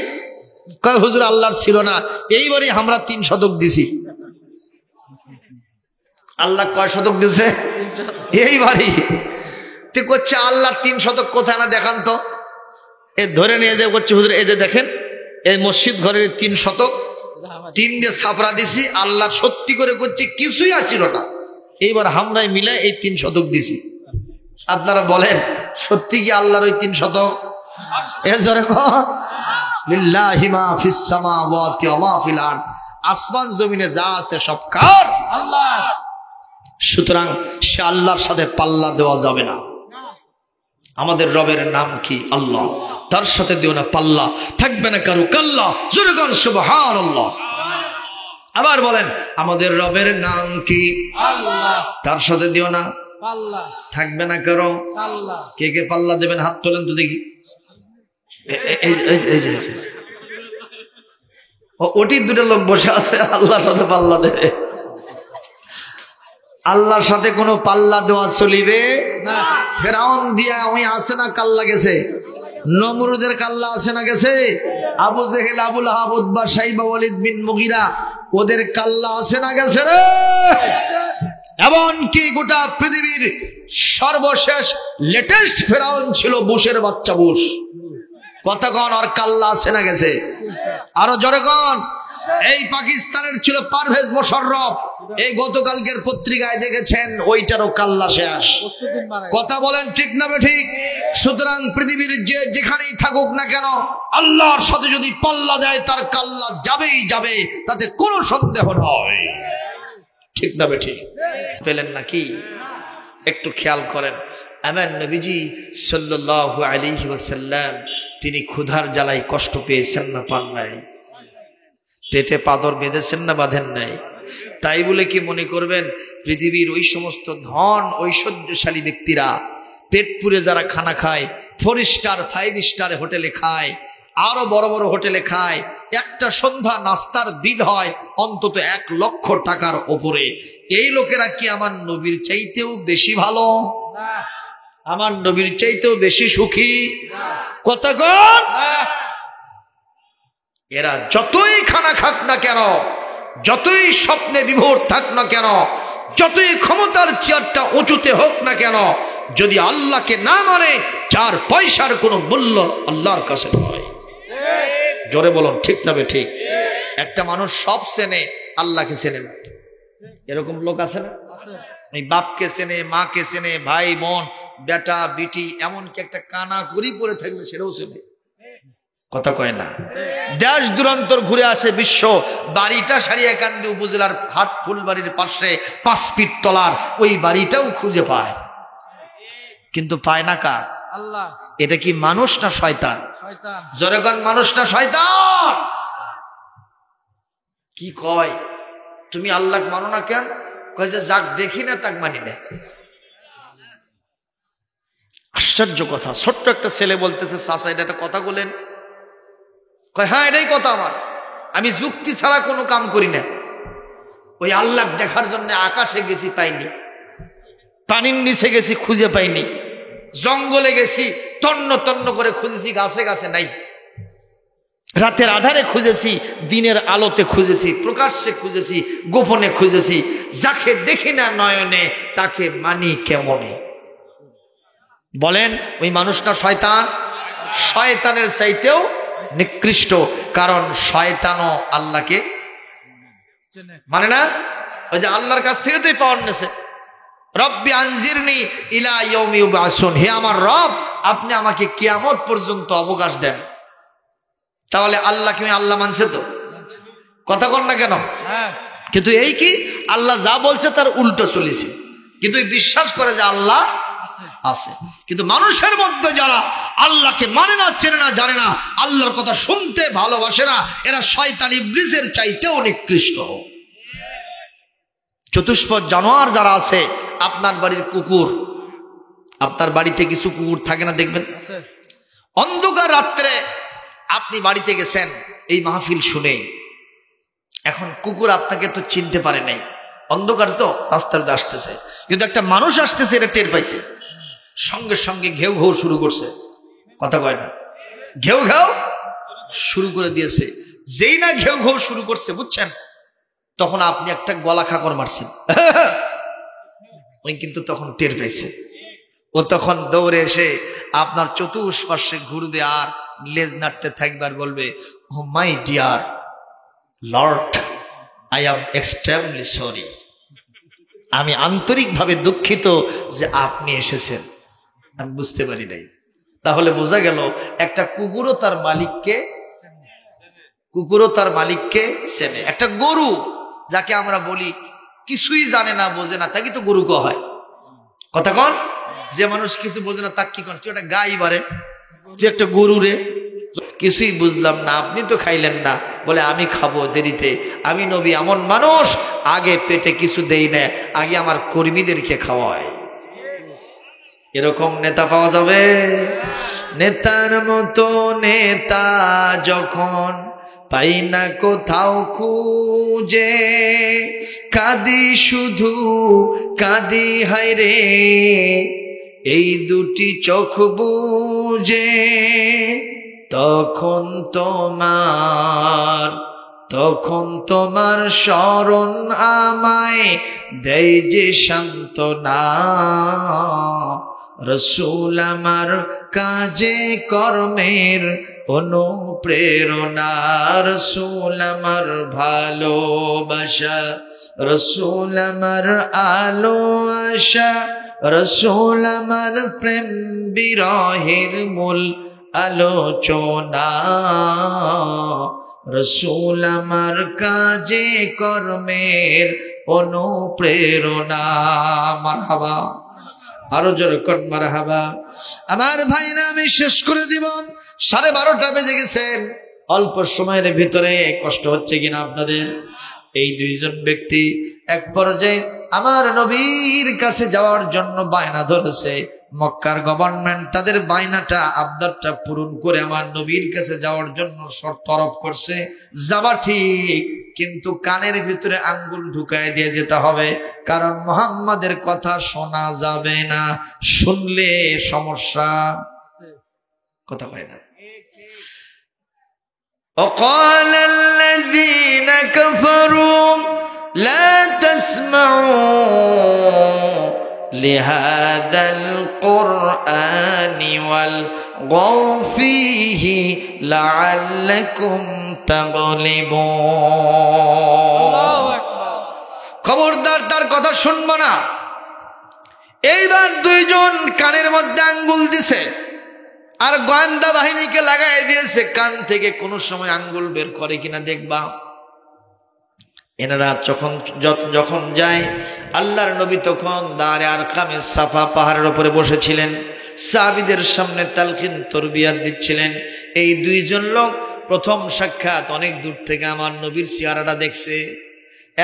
কয় হুজুর আল্লাহর ছিল না, এইবারই আমরা 3 শতক দিছি। আল্লাহ কয় শতক দিছে? এইবারই। তে করছে আল্লাহর 3 শতক কোথায় না দেখান তো। এ ধরে নিয়ে যে করছে হুজুর এই যে দেখেন এই মসজিদ ঘরের 3 শতক 3 দিয়ে ছাপড়া দিছি। আল্লাহ সত্যি করে করছে কিছুই আসছিল না, এইবার আমরাই মিলে এই 3 শতক দিছি। আপনারা বলেন সত্যি কি আল্লাহর ওই 3 শতক? এ জোরে কর লিল্লাহি মা ফিস সামাওয়াতি ওয়া মা ফিল আরদ। আসমান জমিনে যা আছে সব কার? আল্লাহ। সুতরাং সে আল্লাহর সাথে পাল্লা দেওয়া যাবে না। আমাদের রবের নাম কি? আল্লাহ। তার সাথে দিও না পাল্লা, থাকবে না কারো কাল্লা। জোরে বলেন সুবহানাল্লাহ। আবার বলেন আমাদের রবের নাম কি? আল্লাহ। তার সাথে দিও না পাল্লা, থাকবে না কারো কাল্লা। কে কে পাল্লা দেবেন হাত তোলেন তো দেখি। ওটি 2টা লোক বসে আছে, আল্লাহর সাথে পাল্লা দেবে। আল্লাহর সাথে কোনো পাল্লা দেওয়া চলিবে না। ফেরাউন দিয়া ওই আছে না কাল্লা গেছে, নমরুদের কাল্লা আছে না গেছে, আবু জেহেল, আবুল আহাব, উতবা, শাইবা, ওয়ালিদ বিন মুগিরা, ওদের কাল্লা আছে না গেছে রে। এমনকি গোটা পৃথিবীর সর্বশেষ লেটেস্ট ফেরাউন ছিল বুশের বাচ্চা বুশ। কথা কন, আর কাল্লা আছে না গেছে? আরো জোরে কন। এই পাকিস্তানের ছিল পারভেজ মোশাররফ, এই গতকালকের পত্রিকায় দেখেছেন ওইটারও কাল্লা শেষ। কথা বলেন ঠিক না ঠিক? সুতরাং পৃথিবীর যে যেখানেই থাকুক না কেন আল্লাহর সাথে যদি পাল্লা দেয় তার কাল্লা যাবেই যাবে, তাতে কোনো সন্দেহ নয়। ঠিক না ঠিক? পেলেন নাকি? একটু খেয়াল করেন। আমার নবীজি সাল্লাল্লাহু আলাইহি ওয়াসাল্লাম তিনি ক্ষুধার জ্বালায় কষ্ট পেয়েছেন না পান নাই? পেটে পাথর বেঁধেছেন না বাঁধেন নাই? তাই বলে কি মনে করবেন পৃথিবীর ওই সমস্ত ধন ঐশ্বর্যশালী ব্যক্তিরা পেট পুরে যারা খানা খায়, 4 স্টার 5 স্টার হোটেলে খায়, আরো বড় বড় হোটেলে খায়, একটা সন্ধ্যা নাস্তার বিল হয় অন্তত 1 লক্ষ টাকার ওপরে, এই লোকেরা কি আমার নবীর চাইতেও বেশি ভালো? আমার নবীর চাইতেও বেশি সুখী? কথা কন। এরা যতই খানা খাক না কেন, যতই স্বপ্নে বিভোর থাক না কেন, যতই ক্ষমতার চেয়ারটা উঁচুতে হোক না কেন, যদি আল্লাহকে না মানে 4 পয়সার কোনো মূল্য আল্লাহর কাছে নয়। জোরে বলুন ঠিক না ঠিক? একটা মানুষ সব চেনে, আল্লাহকে চেনে না, এরকম লোক আছে না? এই বাপকে চেনে, মাকে চেনে, ভাই বোন, বেটা বিটি, এমনকি একটা কানা করি পরে থাকলে সেটাও চেনে। কথা কয় না? দেশ দূরান্তর ঘুরে আসে বিশ্ব, বাড়িটা সারিয়াকান্দি উপজেলার হাট ফুলবাড়ির পাশে 5 ফিট তলার ওই বাড়িটাও খুঁজে পায়, কিন্তু পায় না কার? আল্লাহ। এটা কি মানুষ না শয়তান? শয়তান। জোরে কোন মানুষ না শয়তান? কি কয় তুমি আল্লাহ মানো না কেন? কয় যে যাক দেখি না তাক মানি না। আশ্চর্য কথা। ছোট্ট একটা ছেলে বলতেছে চাচা এটা একটা কথা বলেন। কয় হ্যাঁ এটাই কথা আমার, আমি যুক্তি ছাড়া কোনো কাম করি না। ওই আল্লাহ দেখার জন্য আকাশে গেছি পাইনি, পানির নিচে গেছি খুঁজে পাইনি, জঙ্গলে গেছি তন্ন তন্ন করে খুঁজেছি, গাছে গাছে নাই, রাতের আধারে খুঁজেছি, দিনের আলোতে খুঁজেছি, প্রকাশ্যে খুঁজেছি, গোপনে খুঁজেছি, যাকে দেখি না নয়নে তাকে মানি কেমনে? বলেন ওই মানুষটা শয়তান? শয়তানের চাইতেও নিকৃষ্ট, কারণ শয়তানও আল্লাহকে মানে না। ওই যে আল্লাহর কাছ থেকে তুই পাওয়ার নেছে, রব্বি আনজিরনি ইলা ইয়াউমি ইউবআসুন, হে আমার রব আপনি আমাকে কিয়ামত পর্যন্ত অবকাশ দেন। তাহলে আল্লাহকে আল্লাহ মানছে তো, কথা কন না কেন? কিন্তু এই কি আল্লাহ যা বলছে তার উল্টো চলেছে, কিন্তু বিশ্বাস করে যে আল্লাহ আছে। কিন্তু মানুষের মধ্যে যারা আল্লাহকে মানে না, চেনে না, জানে না, আল্লাহর কথা শুনতে ভালোবাসে না, এরা শয়তান ইবলিসের চাইতেও নিকৃষ্ট। চতুষ্পদ জানোয়ার যারা আছে, আপনার বাড়ির কুকুর, আপনার বাড়িতে কিছু কুকুর থাকে না দেখবেন, অন্ধকার রাত্রে আপনি বাড়িতে গেছেন এই মাহফিল শুনে, এখন কুকুর আপনাকে তো চিনতে পারে নাই, অন্ধকার তো রাস্তার আসতেছে, কিন্তু একটা মানুষ আসতেছে এটা টের পাইছে, সঙ্গে সঙ্গে ঘেউ ঘেউ শুরু করছে, কথা কয় না, ঘেউ ঘেউ শুরু করে দিয়েছে। যেই না ঘেউ ঘেউ শুরু করছে বুঝছেন, তখন আপনি একটা গলা খাকর মারছেন, ওই কিন্তু তখন টের পাইছে, ও তখন দৌড়ে এসে আপনার চতুষ্পার্শ্বে ঘুরবে আর লেজ নাড়তে থাকবে আর বলবে, oh my dear lord, I am extremely sorry, আমি আন্তরিকভাবে দুঃখিত যে আপনি এসেছেন, আমি বুঝতে পারি নাই। তাহলে বোঝা গেল একটা কুকুরও তার মালিককে চেনে। একটা গরু যাকে আমরা বলি কিছুই জানে না, বোঝে না, তাকে তো গরু কওয়া হয়, কথা কন? যে মানুষ কিছু বোঝে না তাকে কি কন? তুই একটা গাই বারে, তুই একটা গরু রে, কিছুই বুঝলাম না, আপনি তো খাইলেন না, বলে আমি খাবো দেরিতে, আমি নবী এমন মানুষ আগে পেটে কিছু দেই না, আগে আমার কর্মীদেরকে খাওয়ায়। এরকম নেতা পাওয়া যাবে? নেতার মতো নেতা যখন পাই না কোথাও খুঁজে, কাঁদি শুধু কাঁদি হায় রে এই দুটি চোখ বুজে, তখন তোমার স্মরণ আমায় দেয় যে সান্ত্বনা, রসূল আমার কাজে কর্মের অনুপ্রেরণা, রসূল আমার ভালোবাসা, রসূল আমার আলো আশা, রসূল আমার প্রেম বিরহের মূল আলোচনা, রসূল আমার কাজে কর্মের অনুপ্রেরণা। মারহাবা, আরো জোরে কোন মারহাবা। আমার ভাইরা আমি শেষ করে দিব, 12:30 বেজে গেছে, অল্প সময়ের ভিতরে কষ্ট হচ্ছে কিনা আপনাদের? এই দুইজন ব্যক্তি এক পর্যায়ে আমার নবীর কাছে যাওয়ার জন্য বায়না ধরেছে। মক্কার গভর্নমেন্ট তাদের বায়নাটা আবদারটা পূরণ করে আমার নবীর কাছে যাওয়ার জন্য শর্ত আরোপ করছে। যাবা ঠিক, কিন্তু কানের ভিতরে আঙ্গুল ঢুকায় দিয়ে যেতে হবে, কারণ মুহাম্মাদের কথা শোনা যাবে না, শুনলে সমস্যা। কথা পায় না। وقال الذين كفروا لا تسمعوا لهذا القرآن والغوا فيه لعلكم تغلبون। খবরদার তার কথা শুনবো না। এইবার দুইজন কানের মধ্যে আঙ্গুল দিছে আর গোয়েন্দা বাহিনীকে লাগাই দিয়েছে, কান থেকে কোনো সময় আঙ্গুল বের করে কিনা দেখবা। এনারা যখন যায়, আল্লাহর নবী তখন দারে আরকামে সাফা পাহাড়ের উপরে বসেছিলেন, সাহাবীদের সামনে তালকিন তরবিয়াত দিচ্ছিলেন। এই দুইজন লোক প্রথম সাক্ষাৎ, অনেক দূর থেকে আমার নবীর চেহারাটা দেখছে,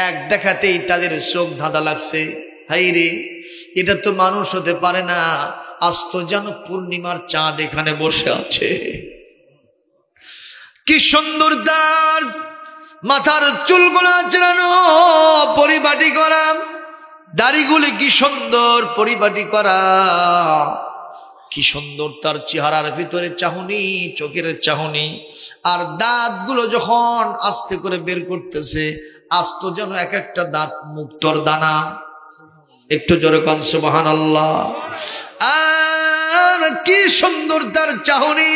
এক দেখাতেই তাদের চোখ ধাঁধা লাগছে। হাই রে, এটা তো মানুষ হতে পারে না, আস্ত যেন পূর্ণিমার চাঁদ এখানে বসে আছে। কি সুন্দর তার মাথার চুলগুলো আঁচড়ানো, পরিপাটি করা, দাড়িগুলি কি সুন্দর পরিপাটি করা, কি সুন্দর তার চেহারার ভিতরে চাহনি, চোখের চাহনি। আর দাঁতগুলো যখন আস্তে করে বের করতেছে, আস্ত যেন এক একটা দাঁত মুক্তর দানা। একটু জোরে কান সুবহানাল্লাহ। আর কি সুন্দর তার চাহনি।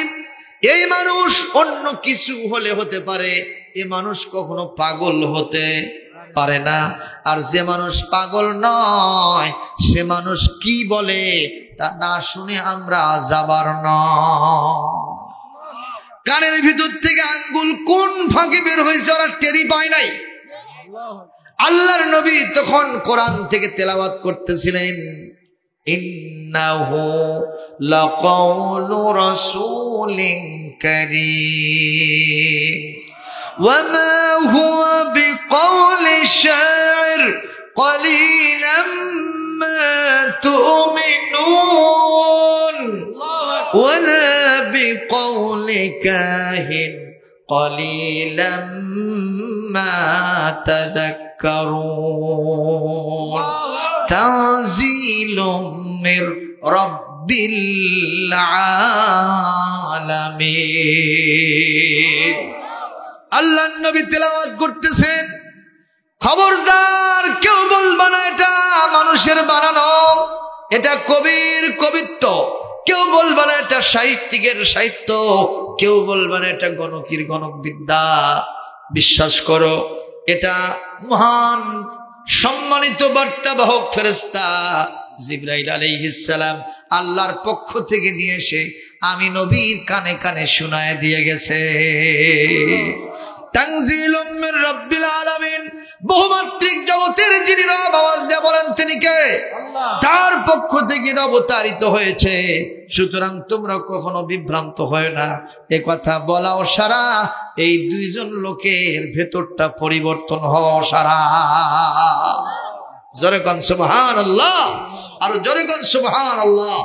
এই মানুষ অন্য কিছু হলে হতে পারে, এ মানুষ কখনো পাগল হতে পারে না। আর যে মানুষ পাগল নয়, সে মানুষ কি বলে তা না শুনে আমরা যাবার নয়। কানের ভিতর থেকে আঙ্গুল কোন ফাঁকে বের হয়েছে ওরা টেরি পায় নাই। আল্লাহর নবী তখন কোরআন থেকে তেলাওয়াত করতেছিলেন, ইন্নাহু লাকাউলু রাসূলিন কারীম ওয়া মা হুয়া বিকাউলি শাইর ক্বালিলাম মা তু'মিনুন ওয়া লা বিকাউলি কাহিন ক্বালিলাম মা তাযাক্কারুন তানজিলুম মির রাব্বিল আলামিন। আল্লাহর নবী তেলাওয়াত করতেছেন, খবরদার কেউ বলবা না এটা মানুষের বানানো, এটা কবির কবিত্ব। কেউ বলবা না এটা সাহিত্যিকের সাহিত্য, কেউ বলবা না এটা গণকের গণক বিদ্যা। বিশ্বাস করো, এটা মহান সম্মানিত বার্তাবাহক ফেরেশতা জিবরাইল আলাইহিস সালাম আল্লাহর পক্ষ থেকে নিয়ে এসে আমি নবীর কানে কানে শোনায় দিয়ে গেছে। তানজিলুম মির রাব্বিল আলামিন, বহুমাত্রিক জগতের যিনি রব, আওয়াজ দিয়ে বলেন তিনি কে? আল্লাহ। তার পক্ষ থেকে অবতারিত হয়েছে। সুতরাং তোমরা কখনো বিভ্রান্ত হয় না। এ কথা বলাও সারা, এই দুইজন লোকের ভেতরটা পরিবর্তন হওয়া সারা। জোরে কান সুবহানাল্লাহ, আর জোরে কান সুবহানাল্লাহ।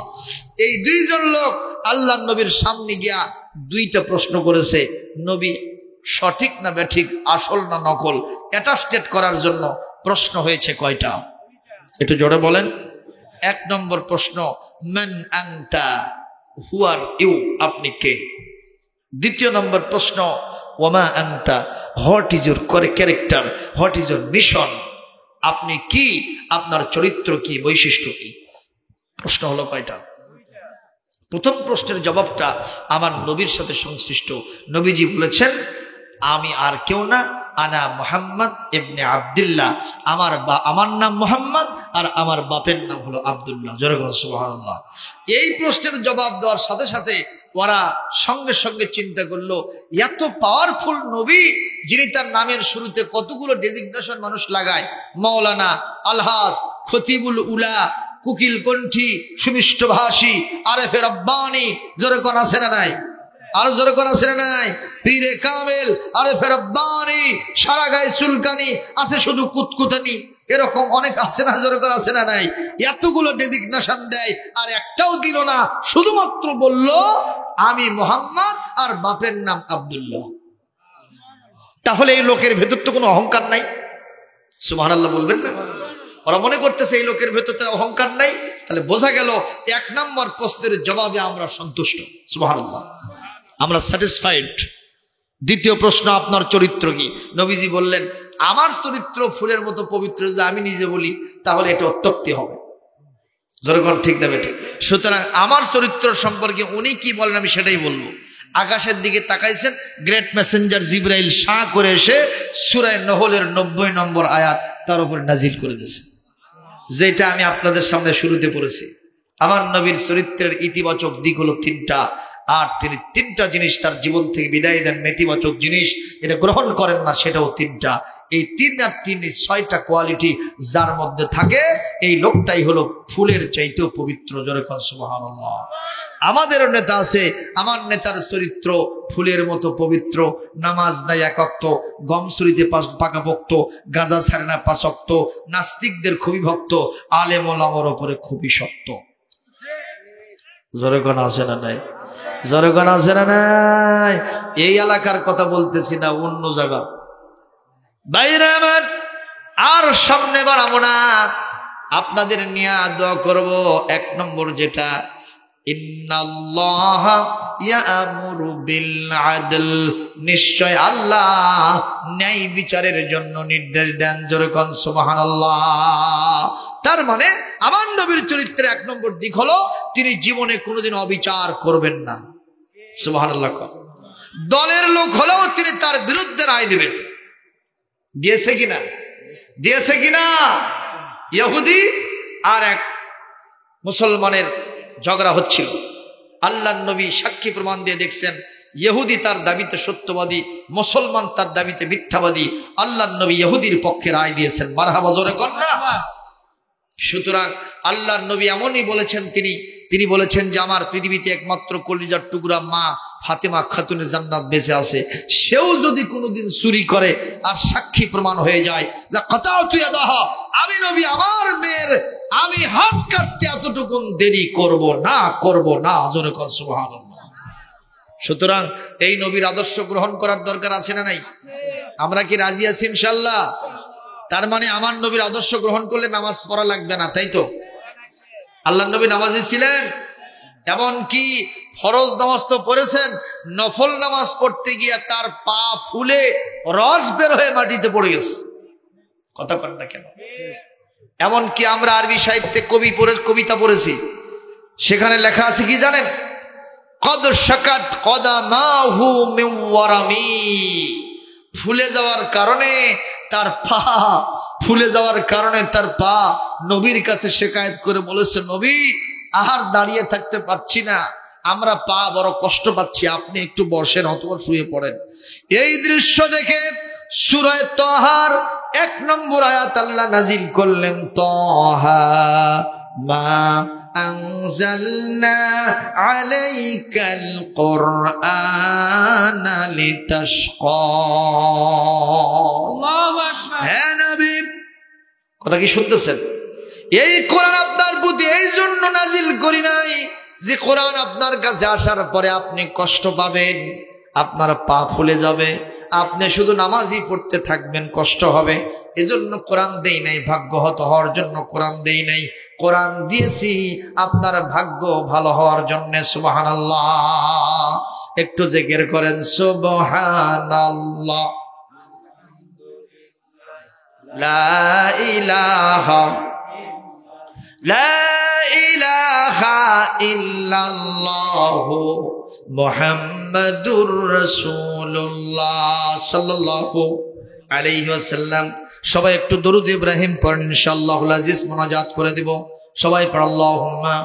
এই দুইজন লোক আল্লাহর নবীর সামনে গিয়া দুইটা প্রশ্ন করেছে। নবী সঠিক না ব্যাঠিক, আসল না নকল, অ্যাটাস্টেড করার জন্য প্রশ্ন হয়েছে কয়টা? একটু জোরে বলেন। এক নম্বর প্রশ্ন, মান আনতা, হু আর ইউ, আপনি কে? দ্বিতীয় নম্বর প্রশ্ন, ওয়ামা আনতা, what is your character, what is your mission, আপনি কি, আপনার চরিত্র কি, বৈশিষ্ট্য কি? প্রশ্ন হলো কয়টা? প্রথম প্রশ্নের জবাবটা আমার নবীর সাথে সংশ্লিষ্ট। নবীজি বলেছেন, আমি আর কেউ না, আনা মুহাম্মদ ইবনে আব্দুল্লাহ, আমার নাম মুহাম্মদ আর আমার বাপের নাম হলো আব্দুল্লাহ। জোরে বলুন সুবহানাল্লাহ। এই প্রশ্নের জবাব দেওয়ার সাথে সাথে ওরা সঙ্গে সঙ্গে চিন্তা করলো, এত পাওয়ারফুল নবী যিনি তার নামের শুরুতে কতগুলো ডেজিগনেশন মানুষ লাগায়, মাওলানা, আলহাজ, খতিবুল উলা, কুকিল কণ্ঠী, সুমিষ্ট ভাষী, আরেফে রব্বানি, জোরে কোন আছে না নাই? আর জোরে কোন আছে না নাই? পীরে কামেল, আরেফে রব্বানি, সারা গায়ে চুলকানি, আছে শুধু কুতকুতানি, এরকম অনেক আছে না? জোরে কোন আছে না নাই? এতগুলো ডেজিগনেশন দেয় আর একটাও দিল না, শুধুমাত্র বলল আমি মুহাম্মদ আর বাপের নাম আব্দুল্লাহ। তাহলে এই লোকের ভেতর তো কোনো অহংকার নাই। সুবহানাল্লাহ বলবেন না? ওরা মনে করতেছে এই লোকের ভেতর অহংকার নাই। তাহলে বোঝা গেল এক নম্বর প্রশ্নের জবাবে আমরা সন্তুষ্ট। সুবহানাল্লাহ, আমরা স্যাটিসফাইড। দ্বিতীয় প্রশ্ন, আপনার চরিত্র কি? নবীজি বললেন, আমার চরিত্র ফুলের মতো পবিত্র। যদি আমি নিজে বলি তাহলে এটা অত্যক্তি হবে। যেরকম ঠিক না বেঠিক? সুতরাং আমার চরিত্র সম্পর্কে উনি কি বলেন আমি সেটাই বলবো। আকাশের দিকে তাকাইছেন, গ্রেট মেসেঞ্জার জিবরাইল শাঁ করে এসে সূরা নহলের 90 নম্বর আয়াত তার উপর নাজিল করে দিয়েছে, যেটা আমি আপনাদের সামনে শুরুতে পড়েছি। আমার নবীর চরিত্রের ইতিবাচক দিক হলো 3টা, আর তিনি 3টা জিনিস তার জীবন থেকে বিদায় দেন, নেতিবাচক জিনিস এটা গ্রহণ করেন না, সেটাও 3টা। এই 3 আর 3 6টা কোয়ালিটি যার মধ্যে থাকে, এই লোকটাই হলো ফুলের চাইতেও পবিত্র। জোরে কোন সুবহানাল্লাহ। আমাদের নেতা আছে, আমার নেতার চরিত্র ফুলের মতো পবিত্র। নামাজ নাই 1 ওয়াক্ত, গম চুরিতে পাকাপোক্ত, গাঁজা ছাড়ে না 5 ওয়াক্ত, নাস্তিকদের খুবই ভক্ত, আলেম ওলামার উপরে খুবই শক্ত। জোরে কোন আছে না নাই? জোরে কোন আছে না নাই? এই এলাকার কথা বলতেছি না, অন্য জায়গা। বাইরে আমার আর সামনে বাড়াবো না। আপনাদের নিয়ে দোয়া করব। এক নম্বর যেটা, ইন্নাল্লাহা ইয়ামুরু বিল আদল, নিশ্চয় আল্লাহ ন্যায় বিচারের জন্য নির্দেশ দেন। জোরে কোন সুবহানাল্লাহ। তার মানে আমার নবীর চরিত্রের এক নম্বর দিক হলো তিনি জীবনে কোনোদিন অবিচার করবেন না। সুবহানাল্লাহ। দলের লোক হলেও তিনি তার বিরুদ্ধে রায় দিবেন। দিয়েছে কিনা? দিয়েছে কিনা? ইহুদি আর এক মুসলমানের ঝগড়া হচ্ছিল, আল্লাহর নবী সাক্ষী প্রমাণ দিয়ে দেখছেন ইহুদি তার দাবিতে সত্যবাদী, মুসলমান তার দাবিতে মিথ্যাবাদী। আল্লাহর নবী ইহুদির পক্ষে রায় দিয়েছেন। মারহাবা, জোরে কন্যা। সুতরাং আল্লাহর নবী এমনই বলেছেন, তিনি বলেছেন যে আমার পৃথিবীতে একমাত্র কলিজার টুকরা মা ফাতেমা খাতুনে জান্নাত বেঁচে আছে, সেও যদি কোনোদিন চুরি করে আর সাক্ষী প্রমাণ হয়ে যায়, আমি নবী আমার মেয়ের আমি হাত কাটতে এতটুকুন দেরি করব না। জোরে কোন সুবহানাল্লাহ। সুতরাং এই নবীর আদর্শ গ্রহণ করার দরকার আছে না নাই? আমরা কি রাজি আছি ইনশাআল্লাহ? তার মানে আমার নবীর আদর্শ গ্রহণ করলে নামাজ পড়া লাগবে না, তাই তো? আল্লাহর নবী নামাজি ছিলেন, এমনকি ফরজ নামাজ তো পড়েছেন, নফল নামাজ পড়তে গিয়ে তার পা ফুলে রস বের হয়ে মাটিতে পড়ে গেছে। কথা কন না কেন? এমনকি আমরা আরবি সাহিত্যে কবিতা পড়েছি, সেখানে লেখা আছে কি জানেন? কদ শাকাত কদামাহু মিন ওয়ারামি, ফুলে যাওয়ার কারণে তার পা নবীর কাছে শিকায়ত করে বলেছে, নবী আর দাঁড়িয়ে থাকতে পারছি না, আমরা পা বড় কষ্ট পাচ্ছি, আপনি একটু বসেন অথবা শুয়ে পড়েন। এই দৃশ্য দেখে সূরা তাহার 1 নম্বর আয়াত আল্লাহ নাজিল করলেন, তাহা মা আনজালনা আলাইকাল কুরআনা লিতাশকা। আল্লাহু আকবার। হ্যাঁ নবী, কথা কি শুনতেছেন? এই কোরআন আপনার প্রতি এই জন্য নাজিল করি নাই যে কোরআন আপনার কাছে আসার পরে আপনি কষ্ট পাবেন, আপনার পা ফুলে যাবে, আপনি শুধু নামাজই পড়তে থাকবেন, কষ্ট হবে। এজন্য কোরআন দেই নাই, ভাগ্যহত হওয়ার জন্য কোরআন দেই নাই। কোরআন দিয়েছি আপনার ভাগ্য ভালো হওয়ার জন্য। সুবহানাল্লাহ। একটু জিকির করেন সুবহানাল্লাহ। লা ইলাহা ইল্লাল্লাহু মুহাম্মাদুর রাসূলুল্লাহ সাল্লাল্লাহু আলাইহি ওয়াসাল্লাম। সবাই একটু দরুদ ইব্রাহিম পড়েন ইনশাআল্লাহুল আজিজ, মোনাজাত করে দেব। সবাই পড় আল্লাহুম্মা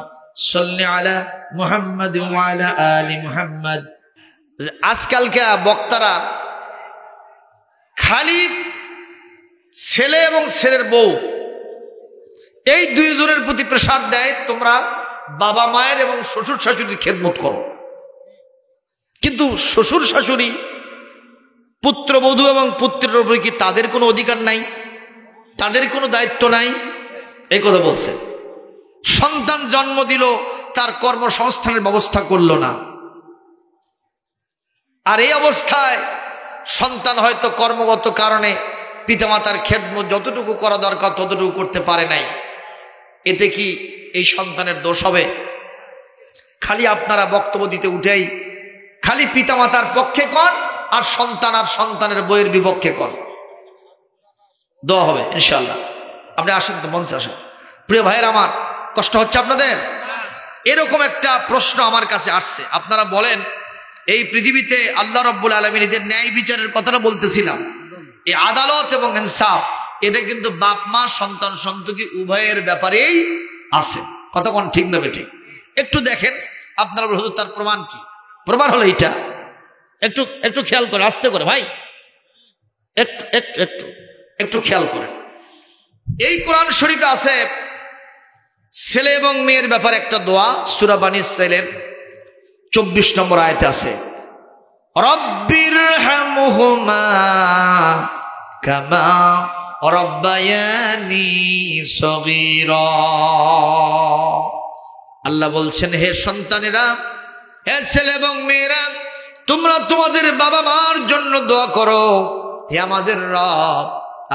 সাল্লি আলা মুহাম্মাদ ওয়া আলা আলি মুহাম্মাদ। আজকালকে বক্তারা খালি ছেলে এবং ছেলের বউ এই দুইজনের প্রতি প্রেসার দেয়, তোমরা বাবা মায়ের এবং শ্বশুর শাশুড়ির খেদমত করো। কিন্তু শ্বশুর শাশুড়ি, পুত্রবধূ এবং পুত্রের উপরে কি তাদের কোনো অধিকার নাই? তাদের কোনো দায়িত্ব নাই? এই কথা বলছে। সন্তান জন্ম দিল, তার কর্মসংস্থানের ব্যবস্থা করলো না। আর এই অবস্থায় সন্তান হয়তো কর্মগত কারণে পিতামাতার খেদমত যতটুকু করা দরকার ততটুকু করতে পারে নাই। এতে কি এই সন্তানের দোষ হবে? খালি আপনারা বক্তব্য দিতে উঠেই খালি পিতামাতার পক্ষে কন আর সন্তানের বইয়ের বিপক্ষে কন, দোয়া হবে ইনশাআল্লাহ। আপনি আসেন তো, মঞ্চে আসেন। প্রিয় ভাইয়ের আমার, কষ্ট হচ্ছে আপনাদের? এরকম একটা প্রশ্ন আমার কাছে আসছে। আপনারা বলেন, এই পৃথিবীতে আল্লাহ রাব্বুল আলামিন যে ন্যায় বিচারের কথাটা বলতেছিলাম, এই আদালত এবং ইনসাফ, এটা কিন্তু বাপ মা সন্তান সন্ততি উভয়ের ব্যাপারেই আছে। কথা কোন ঠিক না বেঠিক? একটু দেখেন আপনারা, হুজুর তার প্রমাণ কি? প্রমাণ হলো এইটা। একটু খেয়াল করে, আস্তে করে ভাই, একটু খেয়াল করে। এই কোরআন শরীফে আছে ছেলে এবং মেয়ের ব্যাপারে একটা দোয়া, সূরা বানী ইসরাঈলের 24 নম্বর আয়াতে আছে, রব্বিরহামহুমা কামা রাব্বায়ানি সগীরা। আল্লাহ বলছেন, হে সন্তানেরা, হে ছেলে এবং মেয়েরা, তোমরা তোমাদের বাবা মার জন্য দোয়া করো। হে আমাদের রব,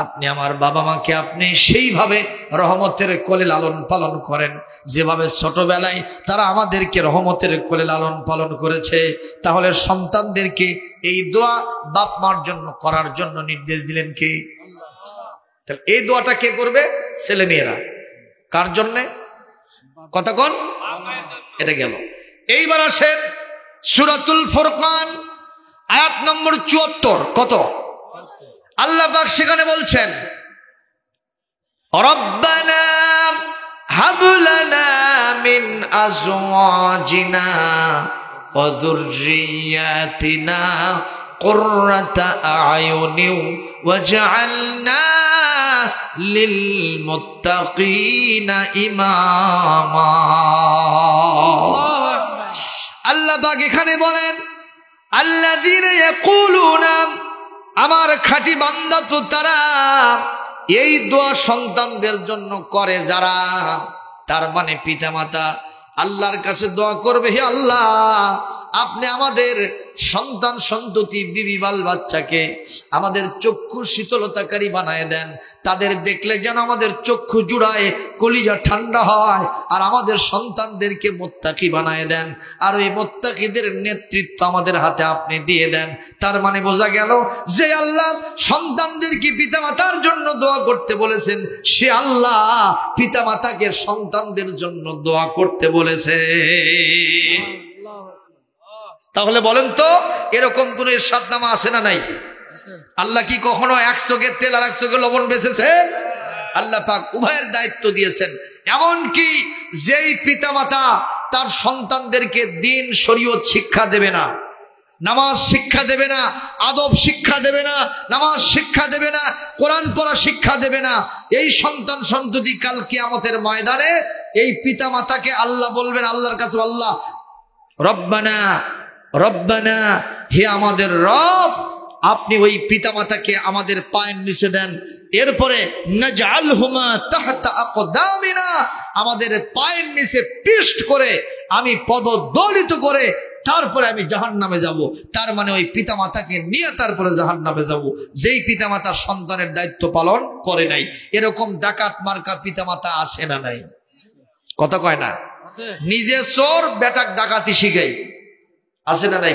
আপনি আমার বাবা মাকে আপনি সেইভাবে রহমতের কোলে লালন পালন করেন যেভাবে ছোটবেলায় তারা আমাদেরকে রহমতের কোলে লালন পালন করেছে। তাহলে সন্তানদেরকে এই দোয়া বাপ মার জন্য করার জন্য নির্দেশ দিলেন কে? তাহলে এই দোয়াটা কে করবে? ছেলে মেয়েরা। কার জন্যে? কথা কোন? এটা গেল। এইবার আসেন সূরাতুল ফুরকান আয়াত নম্বর ৭৪। কত? আল্লাহ পাক সেখানে বলছেন, রব্বানা হাব লানা মিন আজওয়াজিনা ওয়া যুররিয়াতিনা কুররাতা আয়ুনিন ওয়াজআলনা লিল মুত্তাকিনা ইমামা। আল্লাহ পাক এখানে বলেন, আল্লাযীনা ইয়াকুলুনা, আমার খাঁটি বান্দা তো তারা এই দোয়া সন্তানদের জন্য করে যারা, তার মানে পিতামাতা আল্লাহর কাছে দোয়া করবে, হে আল্লাহ আপনি আমাদের সন্তান সন্ততি বিবি বাল বাচ্চাকে আমাদের চক্ষু শীতলতাকারী বানায় দেন, তাদের দেখলে যেন আমাদের চক্ষু জুড়ায়, কলিজা ঠান্ডা হয়, আর আমাদের সন্তানদেরকে মুত্তাকি বানায় দেন, আর ওই মুত্তাকিদের নেতৃত্ব আমাদের হাতে আপনি দিয়ে দেন। তার মানে বোঝা গেল যে আল্লাহ সন্তানদেরকে পিতামাতার জন্য দোয়া করতে বলেছেন, সে আল্লাহ পিতামাতাকে সন্তানদের জন্য দোয়া করতে বলেছে। তাহলে বলেন তো এরকম কোন ইরশাদনামা আছে না নাই? আল্লাহ কি কখনো এক চোখের তেল আর এক চোখের লবণ বেচেছেন? আল্লাহ পাক উভয়ের দায়িত্ব দিয়েছেন। এমনকি যেই পিতামাতা তার সন্তানদেরকে দ্বীন শরীয়ত শিক্ষা দেবে না, নামাজ শিক্ষা দেবে না, আদব শিক্ষা দেবে না, নামাজ শিক্ষা দেবে না, কোরআন পড়া শিক্ষা দেবে না, এই সন্তান সন্ততি কাল কিয়ামতের ময়দানে এই পিতামাতাকে আল্লাহ বলবেন আল্লাহর কাছে, আল্লাহ রব্বানা রব্বানা, হে আমাদের রব, আপনি ওই পিতামাতাকে আমাদের পায়ের নিচে দেন। এরপরে নাজআলহুমা তাহতা আকদামিনা, আমাদের পায়ের নিচে পিষ্ট করে, আমি পদদলিত করে তারপরে আমি জাহান্নামে যাব। তার মানে ওই পিতামাতাকে নিয়ে তারপরে জাহান্নামে যাব, যেই পিতামাতা সন্তানের দায়িত্ব পালন করে নাই। এরকম ডাকাত মার্কা পিতামাতা আছে না নাই? কথা কয় না? নিজে চোর বেটাক ডাকাতি শিখাই, আছে না নাই?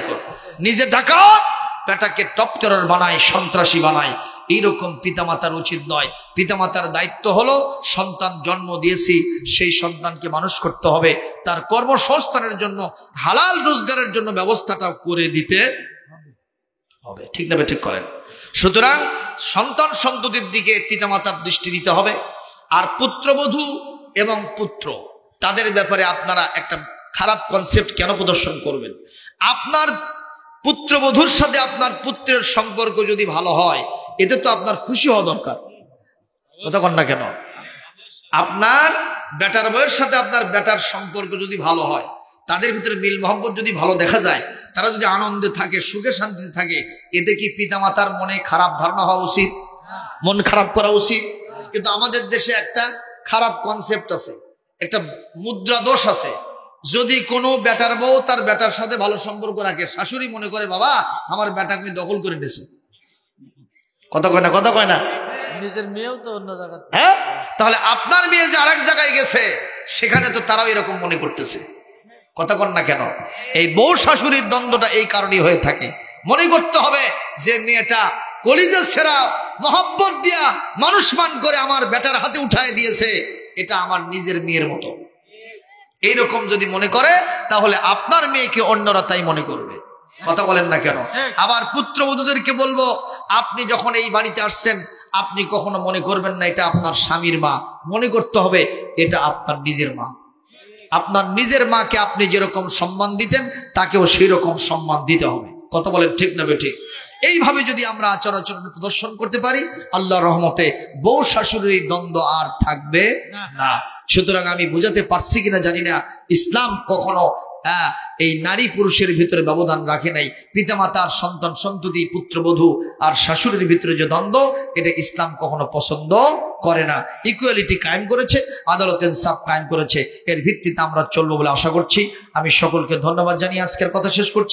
নিজে ডাকাত বেটাকে টপ টেরর বানায়, সন্ত্রাসী বানায়। এইরকম পিতামাতার উচিত নয়। পিতামাতার দায়িত্ব হলো সন্তান জন্ম দিয়েছি, সেই সন্তানকে মানুষ করতে হবে, তার কর্মসংস্থানের জন্য হালাল রোজগারের জন্য ব্যবস্থাটা করে দিতে হবে। ঠিক না? ঠিক করেন। সুতরাং সন্তান সন্ততির দিকে পিতামাতার দৃষ্টি দিতে হবে। আর পুত্রবধূ এবং পুত্র, তাদের ব্যাপারে আপনারা একটা খারাপ কনসেপ্ট কেন প্রদর্শন করবেন? আপনার পুত্রবধূর সাথে আপনার পুত্রের সম্পর্ক যদি ভালো হয়, এতে তো আপনার খুশি হওয়া দরকার। কথা কন না কেন? আপনার বেটার বউয়ের সাথে আপনার বেটার সম্পর্ক যদি ভালো হয়, তাদের ভিতরে মিল মহব্বত যদি ভালো দেখা যায়, তারা যদি আনন্দে থাকে, সুখে শান্তিতে থাকে, এতে কি পিতামাতার মনে খারাপ ধারণা হওয়া উচিত? মন খারাপ করা উচিত? কিন্তু আমাদের দেশে একটা খারাপ কনসেপ্ট আছে, একটা মুদ্রা দোষ আছে। যদি কোনো বেটার বউ তার বেটার সাথে ভালো সম্পর্ক রাখে, শাশুড়ি মনে করে বাবা আমার বেটাকে দখল করে নিয়েছে। কথা কয় না? কথা কয় না? নিজের মেয়েও তো অন্য জায়গায়। হ্যাঁ, তাহলে আপনার মেয়ে যে আরেক জায়গায় গেছে, সেখানে তো তারাও এরকম মনে করতেছে। কথা কন না কেন? এই বউ শাশুড়ির দ্বন্দ্বটা এই কারণেই হয়ে থাকে। মনে করতে হবে যে মেয়েটা কলিজার ছেঁড়া মহব্বত দিয়া মানুষ মান করে আমার বেটার হাতে উঠায় দিয়েছে, এটা আমার নিজের মেয়ের মতো। এইরকম যদি মনে করে, তাহলে আপনার মেয়েকে অন্যরা তাই মনে করবে। কথা বলেন না কেন? আবার পুত্রবধূদেরকে বলবো, আপনি যখন এই বাড়িতে আসছেন, আপনি কখনো মনে করবেন না এটা আপনার স্বামীর মা, মনে করতে হবে এটা আপনার নিজের মা। আপনার নিজের মাকে আপনি যেরকম সম্মান দিতেন, তাকেও সেই রকম সম্মান দিতে হবে। কথা বলেন ঠিক না বেঠিক? এইভাবে যদি আমরা আচার আচরণ প্রদর্শন করতে পারি, আল্লাহর রহমতে বউ শাশুড়ির দ্বন্দ্ব আর থাকবে না। সুতরাং আমি বুঝাতে পারছি কিনা জানি না, ইসলাম কখনো এই নারী পুরুষের ভিতরে ব্যবধান রাখে নাই। পিতামাতার সন্তান সন্ততি, পুত্রবধূ আর শাশুড়ির ভিতরে যে দ্বন্দ্ব, এটা ইসলাম কখনো পছন্দ করে না। ইকুয়ালিটি কায়েম করেছে, আদালত ইনসাফ কায়েম করেছে। এর ভিত্তিতে আমরা চলবো বলে আশা করছি। আমি সকলকে ধন্যবাদ জানিয়ে আজকের কথা শেষ করছি।